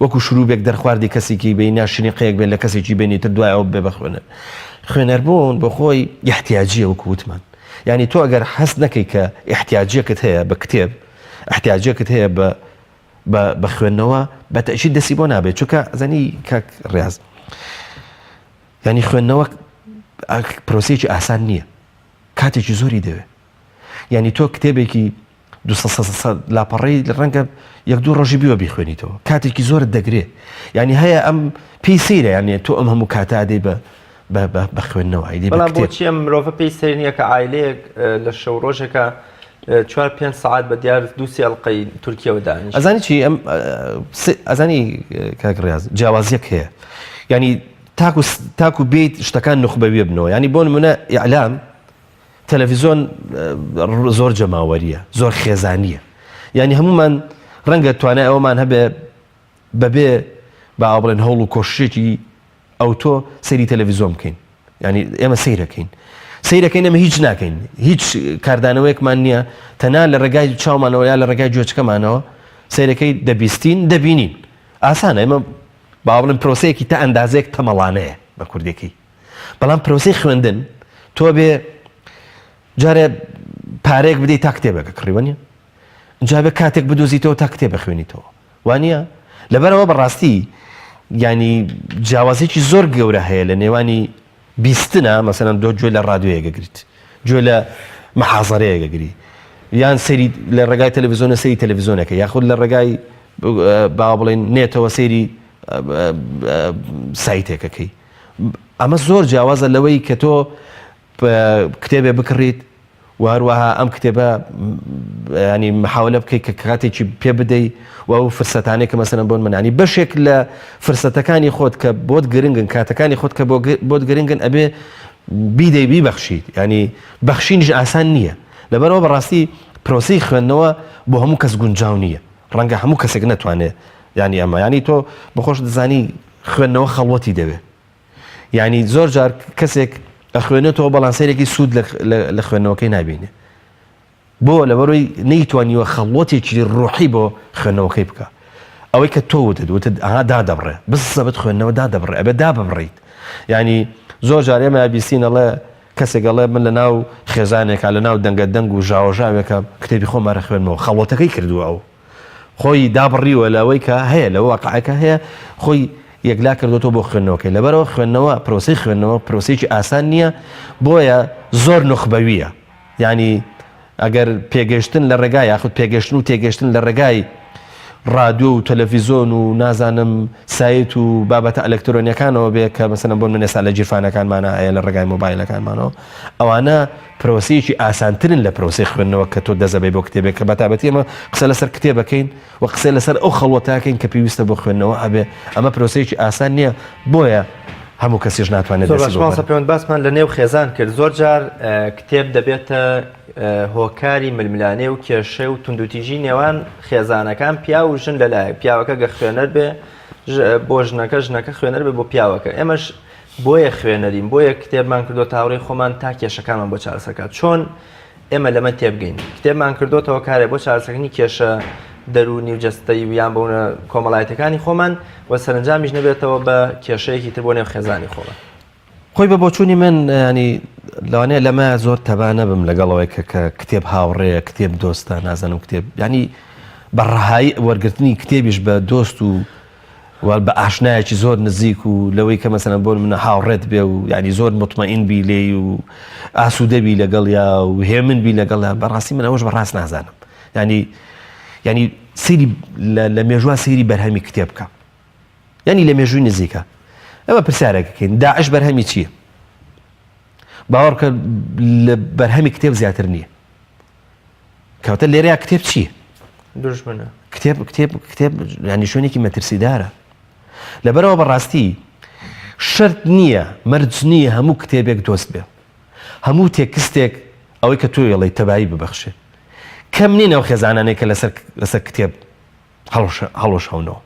وەکو شروعێک دەرخواردی کەسێکی بێ ناشنیقەیەک بێ لە کەسێکی بینی تر دوای ئەو بێ بە خوێنەر خوێنەربوون بۆ خۆی احتیاجیە وەکو وتمان یعنی تۆ ئەگەر حەز نەکەی کە احتیاجیەکت هەیە بە کتێب احتیاجیەکت هەیە بە خوێندنەوە بە تەئکید دەستی بۆ نابێت چونکە زەنی کاک ڕێاز ینی خوێندنەوە پرۆسەیەکی ئاسان نییە کاتێکی زۆری دەوێت ینی تۆ کتێبێکی لاپەڕی ڕەنگە یەک دوو ڕۆژی بیوە بیخوێنیتەوە کاتێکی زۆرت دەگرێت ینی هەیە ئەم پێی سەیرە یانێ تۆ ئەم هەموو کاتا دەی بە خوێندنەوە بەڵام بۆچی ئەم مرۆڤە پێی سەیر نییە کە عایلەیەک لە شەو ڕۆژێکە 4-5 ساعت بە دیار دووسی ئەڵلقەی تورکیەوە دانیش ئەزانی چی ئەم ئەزانی کاکڕاز جیاوازیەک هەیە ینی تاکو بێت شتەکان نخبەویە بنەوە ینی بۆ نمونە ئیعلام تەلەڤیزۆن زۆر جەماوەریە زۆر خێزانیە ینی هەمومان ڕەنگە توانای ئەومان هەبێ بەبێ با بڵێن هەوڵ و کۆشتێکی ئەو تۆ سەیری تەلەڤیزۆن بکەین ینی ئێمە سەیرەکەین سەیرەکەین ئەمە هیچ ناکەین هیچ کاردانەوەیەکمان نییە تەنها لە ڕێگای چاومانەوە یا لە ڕێگای گوێچکەمانەوە سەیرەکەی دەبیستین دەبینین ئاسانە ئێمە با بڵێن پرۆسەیەکی تا ئەندازەیەک تەمەڵانەیە بە کوردێکی بەڵام پرۆسەی خوێندن تۆ بێ جارێ پارەیەک بدەیت تا کتێبەکە کڕیوە نیە جا بێ کاتێک بدۆزیتەوە تا کتێبە خوێنیتەوە وانە لەبەرەوە بەڕاستی ینی جیاوازێکی زۆر گەورە هەیە لە نێوانی بیستنە مەسەلەن دۆ گوێ لە ڕادیۆیەگەگریت گوێ لە مەحازەرەیەگەگری یان سەیری لە ڕێگای تەلەڤیزۆنە سەیری تەلەڤیزۆنەکە یاخود لە ڕێگای با بڵێن نێتەوە سەیری سایتێکەکەی ئەمە زۆر جیاوازە لەوەی کە تۆ کتێبێ بکڕیت و هەروەها ئەم کتێبە ینی محاولە بکەیت کە کاتێکی پێ بدەیت و ئەو فرسەتانەی کە مەسەلەن بۆن منانی بەشێک لە فرسەتەکانی خۆت کە بۆت گرنگن کاتەکانی خۆت کە بۆت گرنگن ئەبێ بیدەی بیبەخشیت ینی بەخشینیش ئاسان نییە لەبەرەوە بەڕاستی پرۆسەی خوێندنەوە بۆ هەموو کەس گونجاو نییە ڕەنگە هەموو کەسێک نەتوانێت ینی ئەمە ینی تۆ بەخۆش دەزانی خوێندنەوە خەڵوەتی دەوێت ینی زۆر جار کەسێک ئەخوێنێتەوە بەڵام سەیرێکی سوود لە خوێندنەوەکەی نابینێ بۆ لەبەرەوەی نەیتوانیوە خەڵوەتێکی ڕۆحی بۆ خوێندنەوەکەی بکە ئەوەی کە تۆ وتت ئاها دادەبڕێ بسەبت خوێندنەوە دادەبڕێ ئەبێ داببڕیت ینی زۆر جار ئێمە بیستین ئەڵێ کەسێک ئەڵێ من لە ناو خێزانێکا لە ناو دەنگە دەنگ و ژاوەژاوێکە کتێبی خۆمارە خوێنمەوە خەڵوەتەکەی کردووە ئەو خۆی دابڕیوە لەوەی کە هەیە لە واقعەکە هەیە خۆی یەکلا کردوەوە بۆ خوێندنەوەکەی لەبەرەوە خوێندنەوە پرۆسەی خوێندنەوە پرۆسێکی ئاسان نییە بۆیە زۆر نخبەویە ینی ئەگەر پێگەشتن لە ڕێگای یاخود پێگەشتن و تێگەشتن لە ڕێگای ڕادیۆ و تەلەڤیزۆن و نازانم سایت و بابەتە ئەلەکترۆنیەکانەوە بێ کە مەسەلەن بۆن من ئێستا لە جیرفانەکانمانە هەیە لە ڕێگای مۆبایلەکانمانەوە ئەوانە پرۆسەیەکی ئاسانترن لە پرۆسەی خوێندنەوە کە تۆ دەزەبێ بۆ کتێبێک کە بەتابەتی ئەمە قسە لەسەر کتێبەکەین و قسە لەسەر ئەو خەڵوەتاکەین کە پێویستە بۆ خوێندنەوە ئەبێ ئەمە پرۆسەیەکی ئاسان نییە بۆیە هەموو کەسیش ناتوانێت پەیوەند باسمان لە نێو خێزان کرد زۆر جار کتێب دەبێتە هۆکاری ململانێ و کێشە و توندوتیژی نێوان خێزانەکان پیا و ژن لەلایە پیاوەکە گە خوێنەر بێ بۆ ژنەکە خوێنەر بێ بۆ پیاوەکە ئێمەش بۆیە خوێنەرین بۆیە کتێبمان کردو تاوڕێی خۆمان تا کێشەکانمان بۆ چارەسەرکات چۆن ئێمە لەمە تێبگەین کتێبمان کردوتەوە کارێ بۆ چارەسەرکردنی کێشە دەرونی و جەستەی ویان بۆنە کۆمەڵایەتەکانی خۆمان و سەرنجامیش نەبێتەوە بە کێشەیەکی تر بۆ نێو خێزانی خۆڵە خۆی بە بۆچوونی من ینی لەوانەیە لەمە زۆر تەبانە بم لەگەڵەوەی کە کتێب هاوڕێیە کتێب دۆستە نازانم کتێب ینی بەڕەهایی وەرگرتنی کتێبیش بە دۆست و بە ئاشنایەکی زۆر نزیک و لەوەی کە مەسەلەن بۆ منە هاوڕێت بێ و ینی زۆر مطمئین بی لێ و ئاسوودەبی لەگەڵیا و هێمن بی لەگەڵیا بەڕاستی من ئەوەش بەڕاست نازانم ینی سەیری لە مێژووە سەیری بەرهەمی کتێب بکە ینی لە مێژووی نزیکە ئەمە پرسیارێکەکەین داعش بەرهەمی چییە؟ باوەڕکە لە بەرهەمی کتێب زیاتر نییە کەواتە لێرەیە کتێب چییە؟ دوژمنە کتێب ینی شوێنێکی مەترسیدارە لەبەرەوە بەڕاستی شەرت نییە مەرج نییە هەموو کتێبێک دۆست بێ هەموو تێکستێک ئەوەی کە تۆ وێڵی تەبایی ببەخشێ کەم نین ئەو خێزانانەی کە لەسەر کتێب هەڵۆش هەونەوە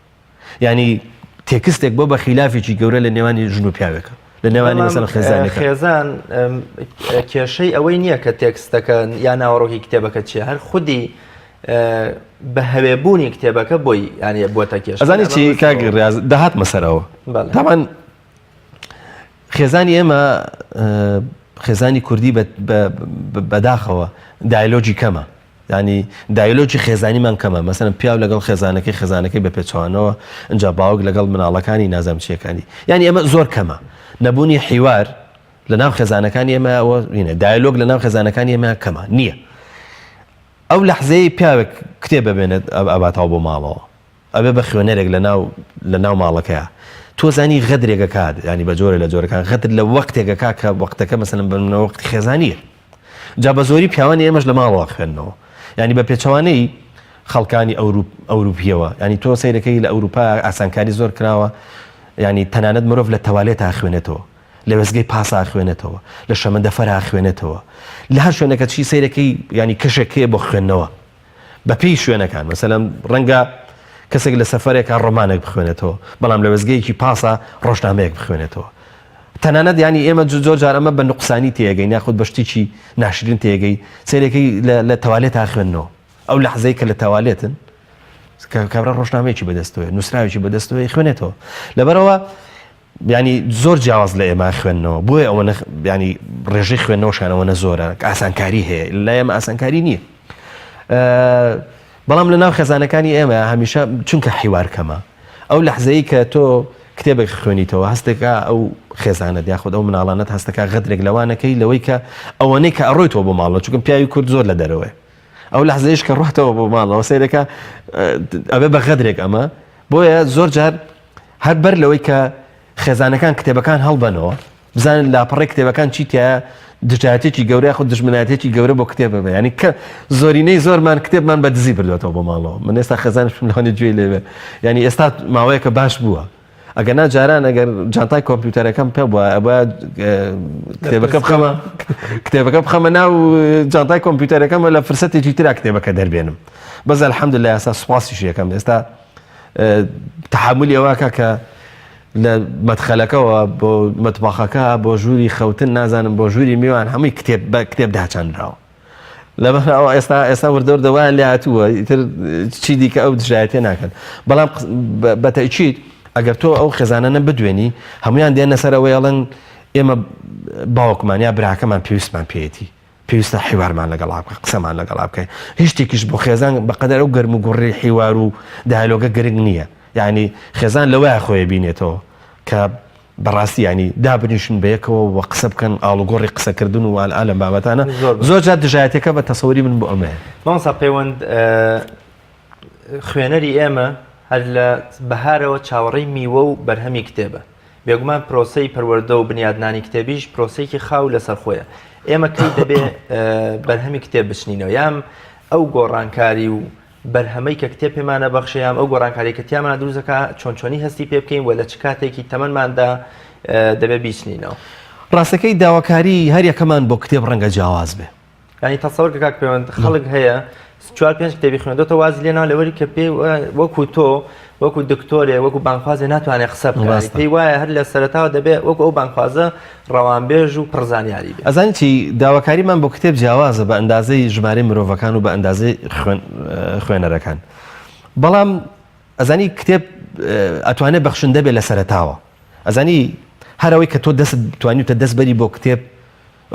ینی تێکستێک بۆ بە خلافێکی گەورە لە نێوانی ژن و پیاوێکە لە نێوانی مەسەلەن خێزانێکە خێزان کێشەی ئەوەی نییە کە تێکستەکە یا ناوەڕۆکی کتێبەکە چیە هەر خودی بە هەوێبوونی کتێبەکە بۆی ینی بۆتە کێشە ئەزانی چی کاگڕاز داهات مەسەرەوە تاوان خێزانی ئێمە خێزانی کوردی بەداخەوە دایلۆجی کەمە ینی دایلۆجی خێزانیمان کەمە مەسەلەن پیاو لەگەڵ خێزانەکەی بە پێچوانەوە ئەنج باوک لەگەڵ مناڵەکانی نازام چیەکانی ینی ئەمە زۆر کەمە نەبوونی حیوار لە ناو خێزانەکانی ئێمە دایلۆگ لە ناو خێزانەکانی ئێمە کەمە نییە ئەو لەحزەیە پیاوێک کتێب ببێنێت ئەباتەوە بۆ ماڵەوە ئەبێ بە خوێنەرێک لە ناو ماڵەکەیە تۆ زانی غەدرێکە کات ینی بە جۆرە لە جۆرەکان غەدر لە وەختێکە کا کە وەختەکە مەسەلەن بنە وەختی خێزانیە جا بە زۆری پیاوانی ئێمەش لە ماڵەوە خوێندنەوە ینی بە پێچەوانەی خەڵکانی ئەوروپیەوە ینی تۆ سەیرەکەی لە ئەوروپا ئاسانکاری زۆر کراوە ینی تەنانەت مرۆڤ لە تەوالێتە خوێنێتەوە لە وەزگەی پاسا خوێنێتەوە لە شەمەندەفەرا خوێنێتەوە لە هەر شوێنەکە چی سەیرەکەی ینی کەشێکەیە بۆ خوێندنەوە بە پێی شوێنەکان مەسەلەن ڕەنگە کەسێک لە سەفەرێکە ڕۆمانێک بخوێنێتەوە بەڵام لە وەزگەیەکی پاسا ڕۆژنامەیەک بخوێنێتەوە تەنانەت ینی ئێمە زۆر جار ئەمە بە نوقسانی تێگەین یاخود بە شتێکی ناشرین تێگەی سەیرەکەی لە تەوالێت خوێندنەوە ئەو لەحزەی کە لە تەوالێتن کابرا ڕۆژنامەیەکی بەدەستەوە نووسراوێکی بەدەستەوەی خوێنێتەوە لەبەرەوە ینی زۆر جیاواز لە ئێمە خوێندنەوە بۆیە ئەوە ینی ڕێژەی خوێندنەوەشانەوە زۆرە ئاسانکاری هەیە لە ئێمە ئاسانکاری نییە بەڵام لە ناو خێزانەکانی ئێمە هەمیشە چونکە حیوار کەمە ئەو لەحزەیە کە تۆ کتێبێک خوێنیتەوە هەستێکە ئەو خێزانت یاخود ئەو مناڵانت هەستەکە غەدرێک لەوانەکەی لەوەی کە ئەوەنەی کە ئەڕۆیتەوە بۆ ماڵەوە چونکە پیاوی کورد زۆر لە دەرەوەی ئەو لەحزەیەش کە ڕۆحتەوە بۆ ماڵەوە سەیرەکە ئەبێ بە غەدرێک ئەمە بۆیە زۆر جار هەر بەر لەوەی کە خێزانەکان کتێبەکان هەڵبەنەوە بزانن لاپەڕی کتێبەکان چیتە دژایەتێکی گەورەی خود دژمنایەتێکی گەورە بۆ کتێب بێ ینی کە زۆرینەی زۆرمان کتێبمان بە دزی بردوێتەوە بۆ ماڵەوە من ئێستا خێزانشم لەوانێ گوێی لێوێ ینی ئێستا ماوەیەکە باش بووە ئەگەر جاران ئەگەر جانتای کۆمپیوتەرەکەم پێ بووە ئەبە کتێبەکە بخەمە ناو جانتای کۆمپیوتەرەکەمە لە فرسەتێکی ترا کتێبەکە دەربێنم بەس الحەمدولله ئێستا سوپاسیش یەکەم ئێستا تەحملی ئەوەکە کە لە مەدخەلەکەەوە بۆ مەتباخەکە بۆ ژووری خەوتن نازانم بۆ ژووری میوان هەمووی کتێب داچانراوە لەبەرەوە ئێستا وردەوردەوایان لێ هاتووە ئیتر چی دیکە ئەو دژایەتێ ناکەن بەڵام بەتەئکید ئەگەر تۆ ئەو خێزانانە بدوێنی هەمویان دێنە سەرەوەیڵەن ئێمە باوکمان یا براکەمان پێویستمان پێێتی پێویستە حیوارمان لەگەڵا بکە قسەمان لەگەڵا بکەین هیچ شتێکیش بۆ خێزان بەقەدەر ئەو گەرم و گوڕی حیوار و دایلۆگە گرنگ نییە یعنی خێزان لەوەیە خۆی بینێتەوە کە بەڕاستی ینی دابنیشن بەیەکەوە و قسە بکەن ئاڵوگۆڕی قسەکردن و ئالە بابەتانە زۆر جات دژایەتەکە بە تەسەوری من بۆ ئەمەیە مامۆستا پەیوەند خوێنەری ئێمە هەر لە بەهارەوە چاوەڕێی میوە و بەرهەمی کتێبە بێگومان پرۆسەی پەروەردە و بنیادنانی کتێبیش پرۆسەیەکی خاو لەسەر خۆیە ئێمە کەی دەبێ بەرهەمی کتێب بچنینەوە یام ئەو گۆڕانکاری و بەرهەمەی کە کتێب پێمانە بەخشیام ئەو گۆڕانکاری کە تیامانە دروستەکە چۆنچۆنی هەستی پێ بکەین و لە چ کاتێکی تەمەنماندا دەبێ بیچنینەوە ڕاستەکەی داواکاری هەر یەکەمان بۆ کتێب ڕەنگە جیاواز بێ ینی تەسەوەر کاک پەیوەند خەڵک هەیە 4-5 کتێبی خوێندەوە واز لێنا لەوەری کە پێی وەکو تۆ وەکو دکتۆرێ وەکو بانخوازێ ناتوانێت قسە بکات پێی وایە هەر لە سەرەتاوە دەبێت وەکو ئەو بانخوازە ڕەوانبێژ و پڕزانیاری بێت ئەزانی چی داواکاریمان بۆ کتێب جیاوازە بە ئەندازەی ژمارەی مرۆڤەکان و بە ئەندازەی خوێنەرەکان بەڵام ئەزانی کتێب ئەتوانێت بەخشندە بێت لە سەرەتاوە ئەزانی هەرەوەی کە تۆ توانیتە دەست بەری بۆ کتێب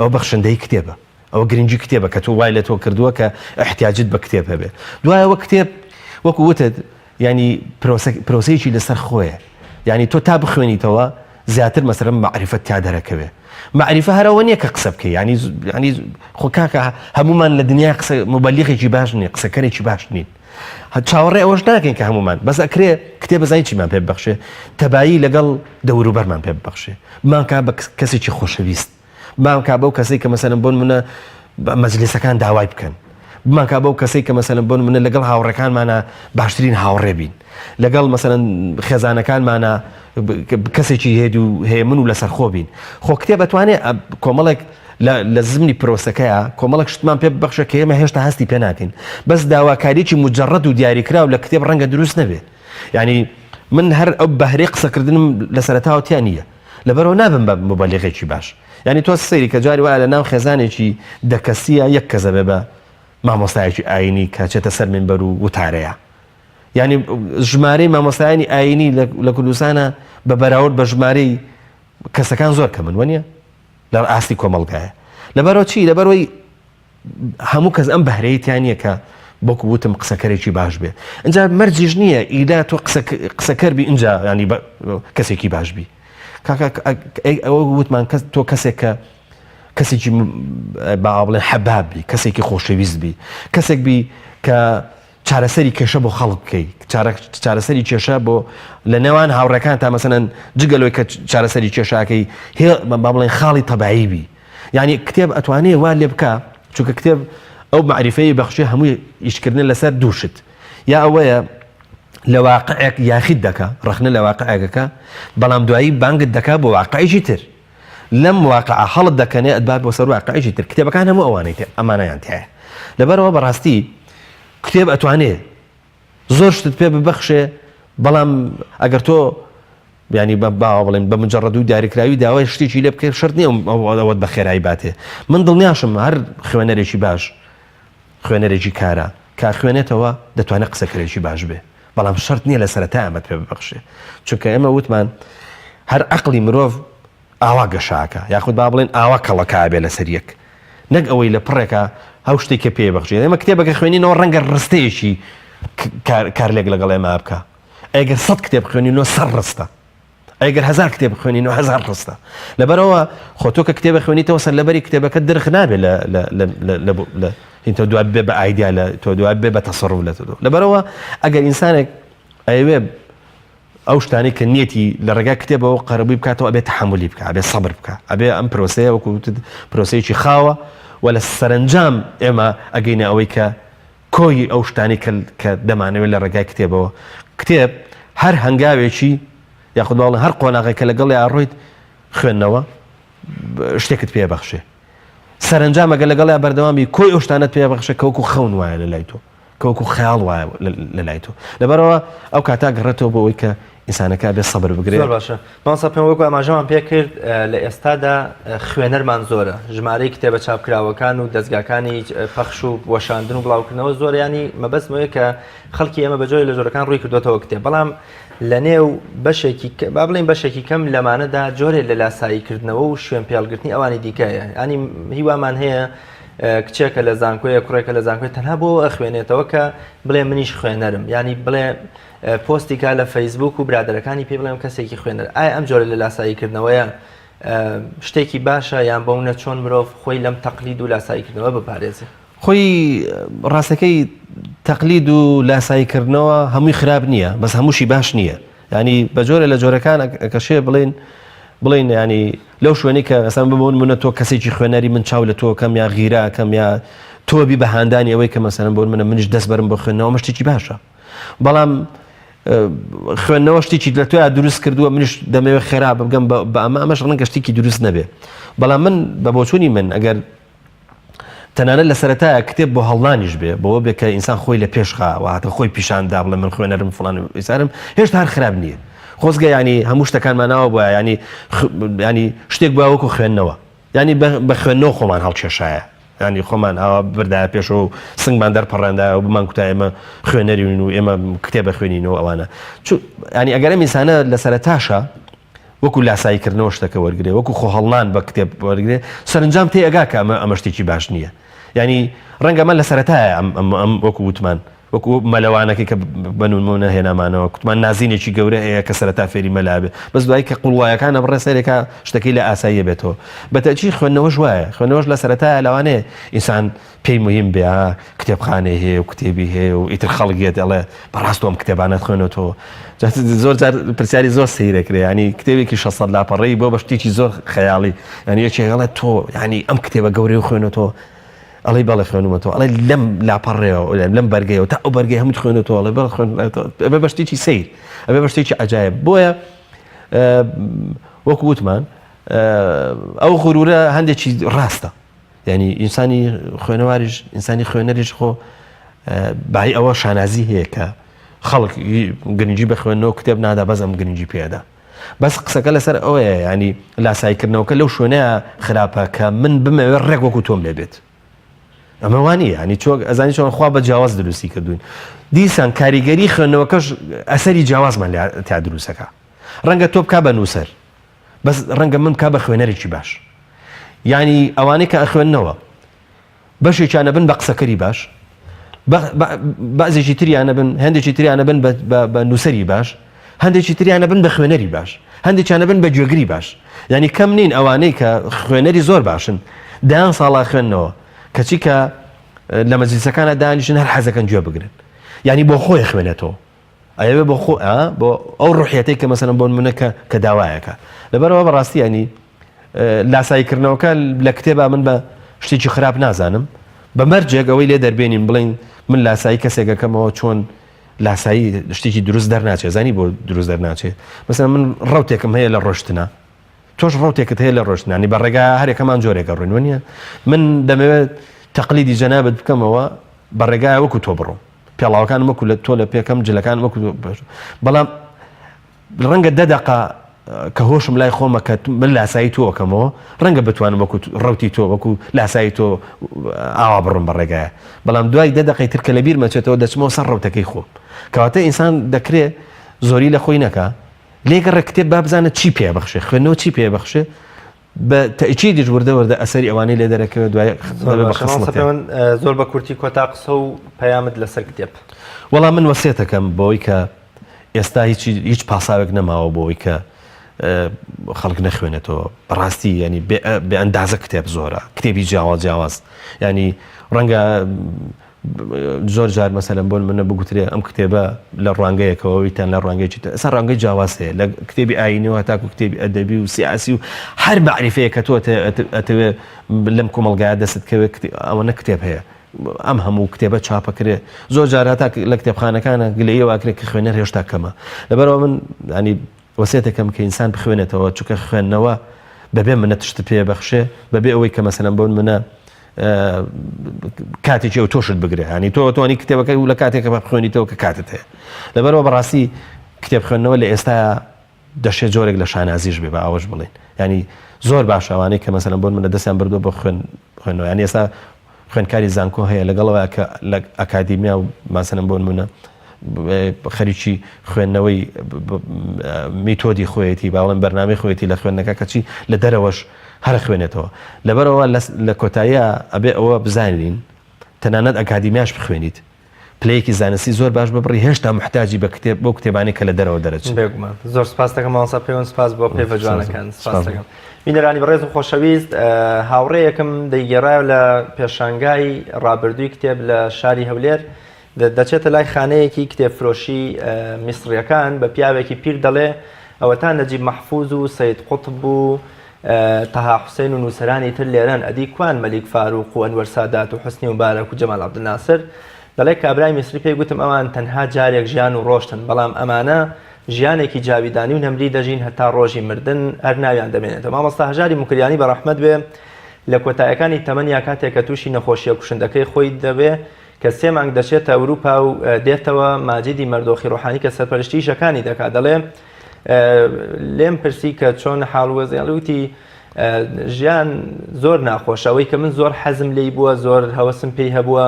ئەو بەخشندەی کتێبە ئەوە گرنگی کتێبە کە تۆ وای لە تۆ کردووە کە احتیاجت بە کتێب هەبێ دوایەوە کتێب وەکو وتت ینی پرۆسەیەکی لەسەر خۆیە ینی تۆ تا بخوێنیتەوە زیاتر مەسەرم معریفەت تا دەرەکەوێ معریفە هەرەوە نییە کە قسە بکەی ینی خۆ کاکە هەمومان لە دنیا قسە مبەلیغێکی باش نیە قسەکەرێکی باش نین چاوەڕێ ئەوەش ناکەین کە هەمومان بەس ئەکرێ کتێب بزانین چیمان پێ ببەخشێ تەبایی لەگەڵ دەوروبەرمان پێ ببەخشێ بمانکە بە کەسێکی خۆشەویست بمانکە بەو کەسەی کە مەسەلەن بۆن منە مەجلیسەکان داوای بکەن بمانکە بەو کەسەی کە مەسەلەن بۆن منە لەگەڵ هاوڕەکانمانە باشترین هاوڕێ بین لەگەڵ مەسەلەن خێزانەکانمانە کەسێکی هەیە من و لەسەر خۆ بین خۆ کتێب ئەتوانێت کۆمەڵێک لە زمانی پرۆسەکەیە کۆمەڵک شتمان پێ ببەخشە کە ئێمە هێشتا هەستی پێ ناکەین بەس داواکاریی مجرد و دیاریکرا و لە کتێب ڕەنگە دروست نەبێت ینی من هەر ئەو بەهرەی قسەکردنم لە سەرەتاوەتیان نییە لەبەرەوە نابم بە مبەلیغێکی باش ینی تۆ سەیری کە جاری وایە لە ناو خێزانێکی دەکەسیە یەک کەسە بێ بە مامۆستایەکی ئاینی کە چێتە سەر منبەر و وتارەیە ینی ژمارەی مامۆستایانی ئاینی لە کوردستانە بە بەراورد بە ژمارەی کەسەکان زۆر کەمن وەنیە لە ئاستی کۆمەڵگایە لەبەرەوە چی لەبەرەوەی هەموو کەس ئەم بەهرەیەتیان نییە کە بۆکو وتم قسەکەرێکی باش بێ اینجا مەرجیش نییە ئیدا تۆ قسەکەربی اینجا ینی کەسێکی باش بی ئەوە وتمان تۆ کەسێک کە کەسێکی با بڵێن حەباب بی کەسێکی خۆشەویست بی کەسێک بی کە چارەسەری کێشە بۆ خەڵک بکەیت چارەسەری کێشە بۆ لە نێوان هاوڕەکان تا مەسەنەن جگەلۆی کە چارەسەری کێشاکەی با بڵێن خاڵی تەبایی بی یعنی کتێب ئەتوانێت وا لێ بکە چونکە کتێب ئەو معریفەی بەخشێ هەمووی ئیشکردن لەسەر دووشت یا ئەوەیە لە واقعێک یاخید دەکە ڕخنە لە واقعەکەکە بەڵام دوایی بانگت دەکا بۆ واقعیشی تر لەم واقع هەڵت دەکەنێ ئەدبات بۆ سەر واقعیشی تر کتێبەکان هەموو ئەوانەی ئەمانەیان تایە لەبەرەوە بەڕاستی کتێب ئەتوانێ زۆر شتت پێ ببەخشێ بەڵام ئەگەر تۆ ینی باوە بڵێن بە مجەڕەد و دیاریکراوی داوای شتێکی لێ بکە شەرت نییە ئەوەت بە خێرایی باتێ من دڵنیاشم هەر خوێنەرێکی باش خوێنەرێکی کارە کا خوێنێتەوە دەتوانێت قسەکەرێکی باش بێ بەڵام شەرت نییە لە سەرەتا ئەمەت پێ ببەخشێ چونکە ئێمە وتمان هەر عەقڵی مرۆڤ ئاوا گەشاکە یاخود با بڵێن ئاوا کەڵەکە بێ لەسەر یەک نەک ئەوەی لە پڕێکە هەو شتێکە پێ بەخشێت ئێمە کتێبەکە خوێنینەوە ڕەنگە ڕستەیەکی کارلێک لەگەڵ ئێمە بکە ئەگەر 100 کتێب خوێنینەوە 100 ڕستە ئەگەر 1000 کتێب خوێنینەوە 1000 ڕستە لەبەرەوە خۆ تۆ کە کتێبە خوێنیتەوە سەر لەبەری کتێبەکە درخ نابێ تۆ دوای بێ بە ئایدیا لە تۆ دوای بێ بە تەسەڕوف لە تۆ لەبەرەوە ئەگەر ئینسانێک ئەوێ ئەو شتانی کە نیەتی لە ڕێگای کتێبەوە قەرەبووی بکاتەوە ئەبێ تەحەمولی بکە ئەبێ سەبر بکە ئەبێ ئەم پرۆسەیە وەکو پرۆسەیەکی خاوە و لە سەرنجام ئێمە ئەگەینە ئەوەی کە کۆی ئەو شتانی کە دەمانەوێت لە ڕێگای کتێبەوە کتێب هەر هەنگاوێکی یاخود باڵێ هەر قۆناغێکە لەگەڵی ئاڕۆیت خوێندنەوە شتێکت پێ بەخشێ سەرنجام ئەگەر لەگەڵی بەردەوامی کۆی ئەو شتانت پێ بەخشێ کەوەکو خەون وایە لە لای تۆ کەوەکو خەیاڵ وایە لە لای تۆ لەبەرەوە ئەو کاتا گەڕێتەوە بۆ ئەوەی کە ئینسانەکە بێ سەبر بگرێت باشە مامۆستا پێم وەکو ئاماژەمان پێ کرد لە ئێستادا خوێنەرمان زۆرە ژمارەی کتێبە چاپکراوەکان و دەستگاکانی پەخش و وەشاندن و بڵاوکردنەوە زۆر ینی مەبەستمەوەیە کە خەڵکی ئێمە بەجۆی لە جۆرەکان ڕووی کردوێتەوە کتێب بەڵام لە نێو بەشێکی با بڵین بەشێکی کەم لەمانەدا جۆرێک لە لاساییکردنەوە و شوێن پێڵگرتنی ئەوانی دیکەیە ینی هیوامان هەیە کچێکە لە زانکۆیە کوڕێکە لە زانکۆی تەنها بۆ ئەخوێنێتەوە کە بڵێ منیش خوێنەرم ینی بڵێ پۆستیکا لە فەیسبوک و برادەرەکانی پێ بڵێم کەسێکی خوێنەر ئایا ئەم جۆرە لە لاساییکردنەوەیە شتێکی باشە یان بۆونە چۆن مرۆڤ خۆی لەم تەقلید و لاساییکردنەوە بپارێزێ خۆی ڕاستەکەی تەقلید و لاساییکردنەوە هەمووی خراپ نییە بەس هەمووشی باش نییە ینی بە جۆرە لە جۆرەکان کەشێ بڵێن ینی لەو شوێنی کە ئەسان ببوون منە تۆ کەسێکی خوێنەری من چاو لە تۆ کەم یا غیرا کەم یا تۆبی بە هاندانی ئەوەی کە مەسەرم بۆن منیش دەست بەرم بۆ خوێندنەوە مەشتێکی باشە بەڵام خوێندنەوە شتێکی لە تۆیان دروست کردووە منیش دەمەوێت خێرا بگەم بە ئەمەش ڕەنگە شتێکی دروست نەبێ بەڵام من بە بۆچوونی من ئەگەر تەنانەت لە سەرەتایە کتێب بۆ هەڵدانیش بێ بۆەوە بێ کە ئینسان خۆی لە پێشخا واتە خۆی پیشاندا بڵێ من خوێنەرم فڵان ئیسارم هێشتا هەر خراپ نییە خۆزگە ینی هەموو شتەکانماناوە بووە ینی شتێک بووە وەکو خوێندنەوە ینی بە خوێندنەوە خۆمان هەڵکێشایە ینی خۆمان ئەوە بردایە پێشەوە و سنگمان دەرپەڕێندا و بمان کوتای ئێمە خوێنەرین و ئێمە کتێبە خوێنینەوە ئەوانە ینی ئەگەر ئەم ئینسانە لە سەرەتاشە وەکو لاساییکردنەوە شتەکە وەرگێ وەکو خۆ هەڵنان بە کتێب وەرگێ سەرنجام تێ ئەگا کە ئەمە شتێکی باش نییە ینی ڕەنگە من لە سەرەتایە ئەم وەکو وتمان وەکو مەلەوانەکەی کە بەنونمونە هێنامانەوە کوتمان نازینێکی گەورە هەیە کە سەرەتا فێری مەلابێ بەس دوایی کە قوڵوایەکانە بڕێ سەرێکا شتەکەی لە ئاساییە بێتەوە بەتەچی خوێندنەوەش وایە خوێندنەوەش لە سەرەتایە لەوانەیە ئینسان پێی مهم بێ کتێبخانەی هەیە و کتێبی هەیە و ئیتر خەڵکێت ئەڵێ بەڕاستۆم کتێبانەت خوێنێتەوە زۆر جار پرسیاری زۆر سەیرەکرێ ینی کتێبێکی 600 لاپەڕەی بۆ بە شتێکی زۆر خەیاڵی ینی یەکێک ئەڵێ تۆ ینی ئەم کتێبە گەورەی و خوێنێتەوە ئەڵێ بەڵێ خوێنمەوە ئەڵێ لەم لاپەڕێەوە لەم بەرگەیەوە تا ئەو بەرگەی هەمووت خوێنێتەوە ئەڵێ بەڵێ ئەبێ بە شتێکی سەیر ئەبێ بە شتێکی عەجایب بۆیە وەکو وتمان ئەو غورورە هەندێکی ڕاستە ینی ئینسانی خوێنەواریش ئینسانی خوێنەریش خۆ بای ئەوە شانازی هەیە کە خەڵک گرنگی بە خوێندنەوە کتێب نادا بەس ئەم گرنگی پێدا بەس قسەکە لەسەر ئەوەیە ینی لاساییکردنەوەکە لەو شوێنەیە خراپە کە من بمەوێت ڕێک وەکو تۆم لێ بێت ئەمە وانە ینی ئەزانی چۆن خوا بە جیاواز دروستی کردوین دیسان کاریگەری خوێندنەوەکەش ئەسەری جیاوازمان تا دروستەکە ڕەنگە تۆ بکا بە نووسەر بەس ڕەنگە من بکا بە خوێنەرێکی باش ینی ئەوانەی کە ئەخوێندنەوە بەشێکیانە بن بە قسەکەری باش بەزێکی تریانە بن هەندێکی تریانە بن بە نووسەری باش هەندێکی تریانە بن بە خوێنەری باش هەندێکیانە بن بە گوێگری باش ینی کەم نین ئەوانەی کە خوێنەری زۆر باشن دایان ساڵا خوێندنەوە کەچی کە لە مەجلیسەکانە دانیشن هەر حەزەکەن گوێ بگرن ینی بۆ خۆی خوێنێتەوە ئەوێ بۆ خۆ بۆ ئەو ڕوحیەتەی کە مەسەلەن بۆ منەکە کە داوایەکە لەبەرەوە بەڕاستی ینی لاساییکردنەوەکە لە کتێبا من بە شتێکی خراپ نازانم بە مەرجێک ئەوەی لێ دەربێنین بڵین من لاسایی کەسێکەکەمەوە چۆن لاسایی شتێکی دروست دەرناچێت زانی بۆ دروست دەرناچێت مەسەلەن من ڕەوتێکم هەیە لە ڕۆشتنە تۆش ڕەوتێکت هەیە لە ڕۆشتنانی بە ڕێگا هەرێکەمان جۆرێکە ڕوونی نیە من دەمەوێت تەقلیدی جەنابەت بکەمەوە بە ڕێگای وەکو تۆ بڕۆ پێڵاوەکان وەکو لە تۆ لە پێکەم جلەکان وەکو بەڵام ڕەنگە دەدەقا کە هۆشم لای خۆمە کە من لاسایی تۆکەمەوە ڕەنگە بتوانم وەکو ڕەوتی تۆ وەکو لاسایی تۆ ئاوا بڕم بە ڕێگایە بەڵام دوای دەدەقی ترکە لە بیر مەچێتەوە دەچمەوە سەر ڕەوتەکەی خۆم کەواتە ئینسان دەکرێت زۆری لە خۆی نەکە لێگەڕە کتێب با بزانە چی پێ بەخشێ خوێنەوە چی پێ بەخشێ بە تەئکیدیش وردە ئەسەری ئەوانەی لێ دەرەکەوە دوای زۆر بە کورتی کۆتا قسە و پەیامت لەسەر کتێب وەڵام من وەسێتەکەم بۆی کە ئێستا هیچ پاساوێک نەماوە بۆی کە خەڵک نەخوێنێتەوە بەڕاستی ینی بێ ئەندازە کتێب زۆرە کتێبی جیاواز ینی ڕەنگە زۆر جار مەسەلەن بۆن منە بگوترێ ئەم کتێبە لە ڕوانگەیەکەوەیتان لە ڕوانگەیەکی ئەسا ڕوانگەی جیاواز هەیە لە کتێبی ئاینەوە تاکو کتێبی ئەدەبی و سیاسی و هەر معریفەیە کە تۆ ئەتەوێ لەم کۆمەڵگایە دەست کەوێت ئەوەنە کتێب هەیە ئەم هەموو کتێبە چاپەکرێ زۆر جار هەتا لە کتێبخانەکانە گلەیەوەکرێت کە خوێنەر هێشتا کەمە لەبەرەوە من ینی وەسێتەکەم کە ئینسان بخوێنێتەوە چونکە خوێندنەوە بەبێ منە تشت پێ بەخشێ بەبێ ئەوەی کە مەسەلەن بۆن منە کاتێکی ئەو تۆشت بگرێ ینی تۆ توانی کتێبەکەی و لە کاتێکە بە بخوێنیتەوە کە کاتت هەیە لەبەرەوە بەڕاستی کتێب خوێندنەوە لە ئێستا دەشێت جۆرێک لە شانازیش بێ بە ئەوەش بڵێن ینی زۆر باش ئەوانەی کە مەسەلەن بۆن منە دەستیان بردووە بە خوێندنەوە ینی ئێستا خوێندکاری زانکۆ هەیە لەگەڵەوە کە لە ئەکادیمیا و مەسەلەن بۆن منە خەریکی خوێندنەوەی میتۆدی خۆیەتی باوەڵم بەرنامەی خۆیەتی لە خوێندنەکە کەچی لە دەرەوەش هەر خوێنێتەوە لەبەرەوە لە کۆتاییە ئەبێ ئەوە بزانین تەنانەت ئەکادیمیاش بخوێنیت پلەیەکی زانستی زۆر باش ببڕی هێشتا محتاجی بە کتێب بۆ کتێبانی کە لە دەرەوە دەرەچێت بێگومان زۆر سپاس دەکەم ماوەسا پێوەن سپاس بۆ پێ جوانەکان سپاس دەکەم بینەرانی بەڕێز و خۆشەویست هاوڕێیەکم دەیگێڕایە لە پێشانگای ڕابردووی کتێب لە شاری هەولێر دەچێتە لای خانەیەکی کتێبفرۆشی میسریەکان بە پیاوێکی پیر دەڵێ ئەوە تا نەجیب مەحفوظ و سەید قوتب و تەها حوسێن و نووسەرانی تر لێرەن ئەدی کوان مەلیک فاروق و ئەنوەر سادات و حوسنی مبارەک و جەمال عەبدولناسر دەڵێ کابرای میسری پێی گوتم ئەوان تەنها جارێک ژیان و ڕۆشتن بەڵام ئەمانە ژیانێکی جاویدانی و نەمری دەژین هەتا ڕۆژی مردن هەر ناویان دەمێنێتەوە مامۆستا هەژاری موکریانی بەڕەحمەت بێ لە کۆتاییەکانی تەمەنیا کاتێک کە تووشی نەخۆشیە کوشندەکەی خۆی دەبێ کە 3 مانگ دەچێتە ئەوروپا و دێتەوە ماجیدی مەردۆخی ڕۆحانی کە سەرپەرشتی شەکانی دەکات دەڵێ لێم پرسی کە چۆن حاڵوەزیڵوتی ژیان زۆر ناخۆشەوەی کە من زۆر حەزم لێی بووە زۆر هەوەسم پێی هەبووە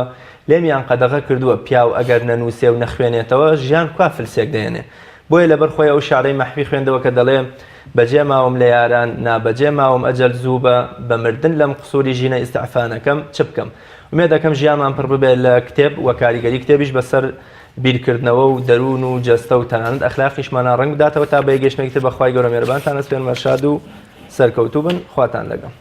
لێمیان قەدەغە کردووە پیاو ئەگەر نەنووسێ و نەخوێنێتەوە ژیان کوا فلسێک دێنێ بۆیە لەبەر خۆی ئەو شارەی مەحوی خوێندەوە کە دەڵێ بەجێ ماوم لە یاران نابەجێ ماوم ئەجەل زوو بە بەمردن لەم قسووری ژینە ئیستعفانەکەم چ بکەم ومێ دەکەم ژیانمان پڕ ببێت لە کتێب و کاریگەری کتێبیش بەسەر بیرکردنەوە و دەروون و جەستە و تەنانەت ئەخلاقیشمانە ڕنگ بداتەوە تا بەیگەشتێک تر بەخوای گەورە مێربانتان ئەسپێن مەرشاد و سەرکەوتوو بن خواتان لەگەڵ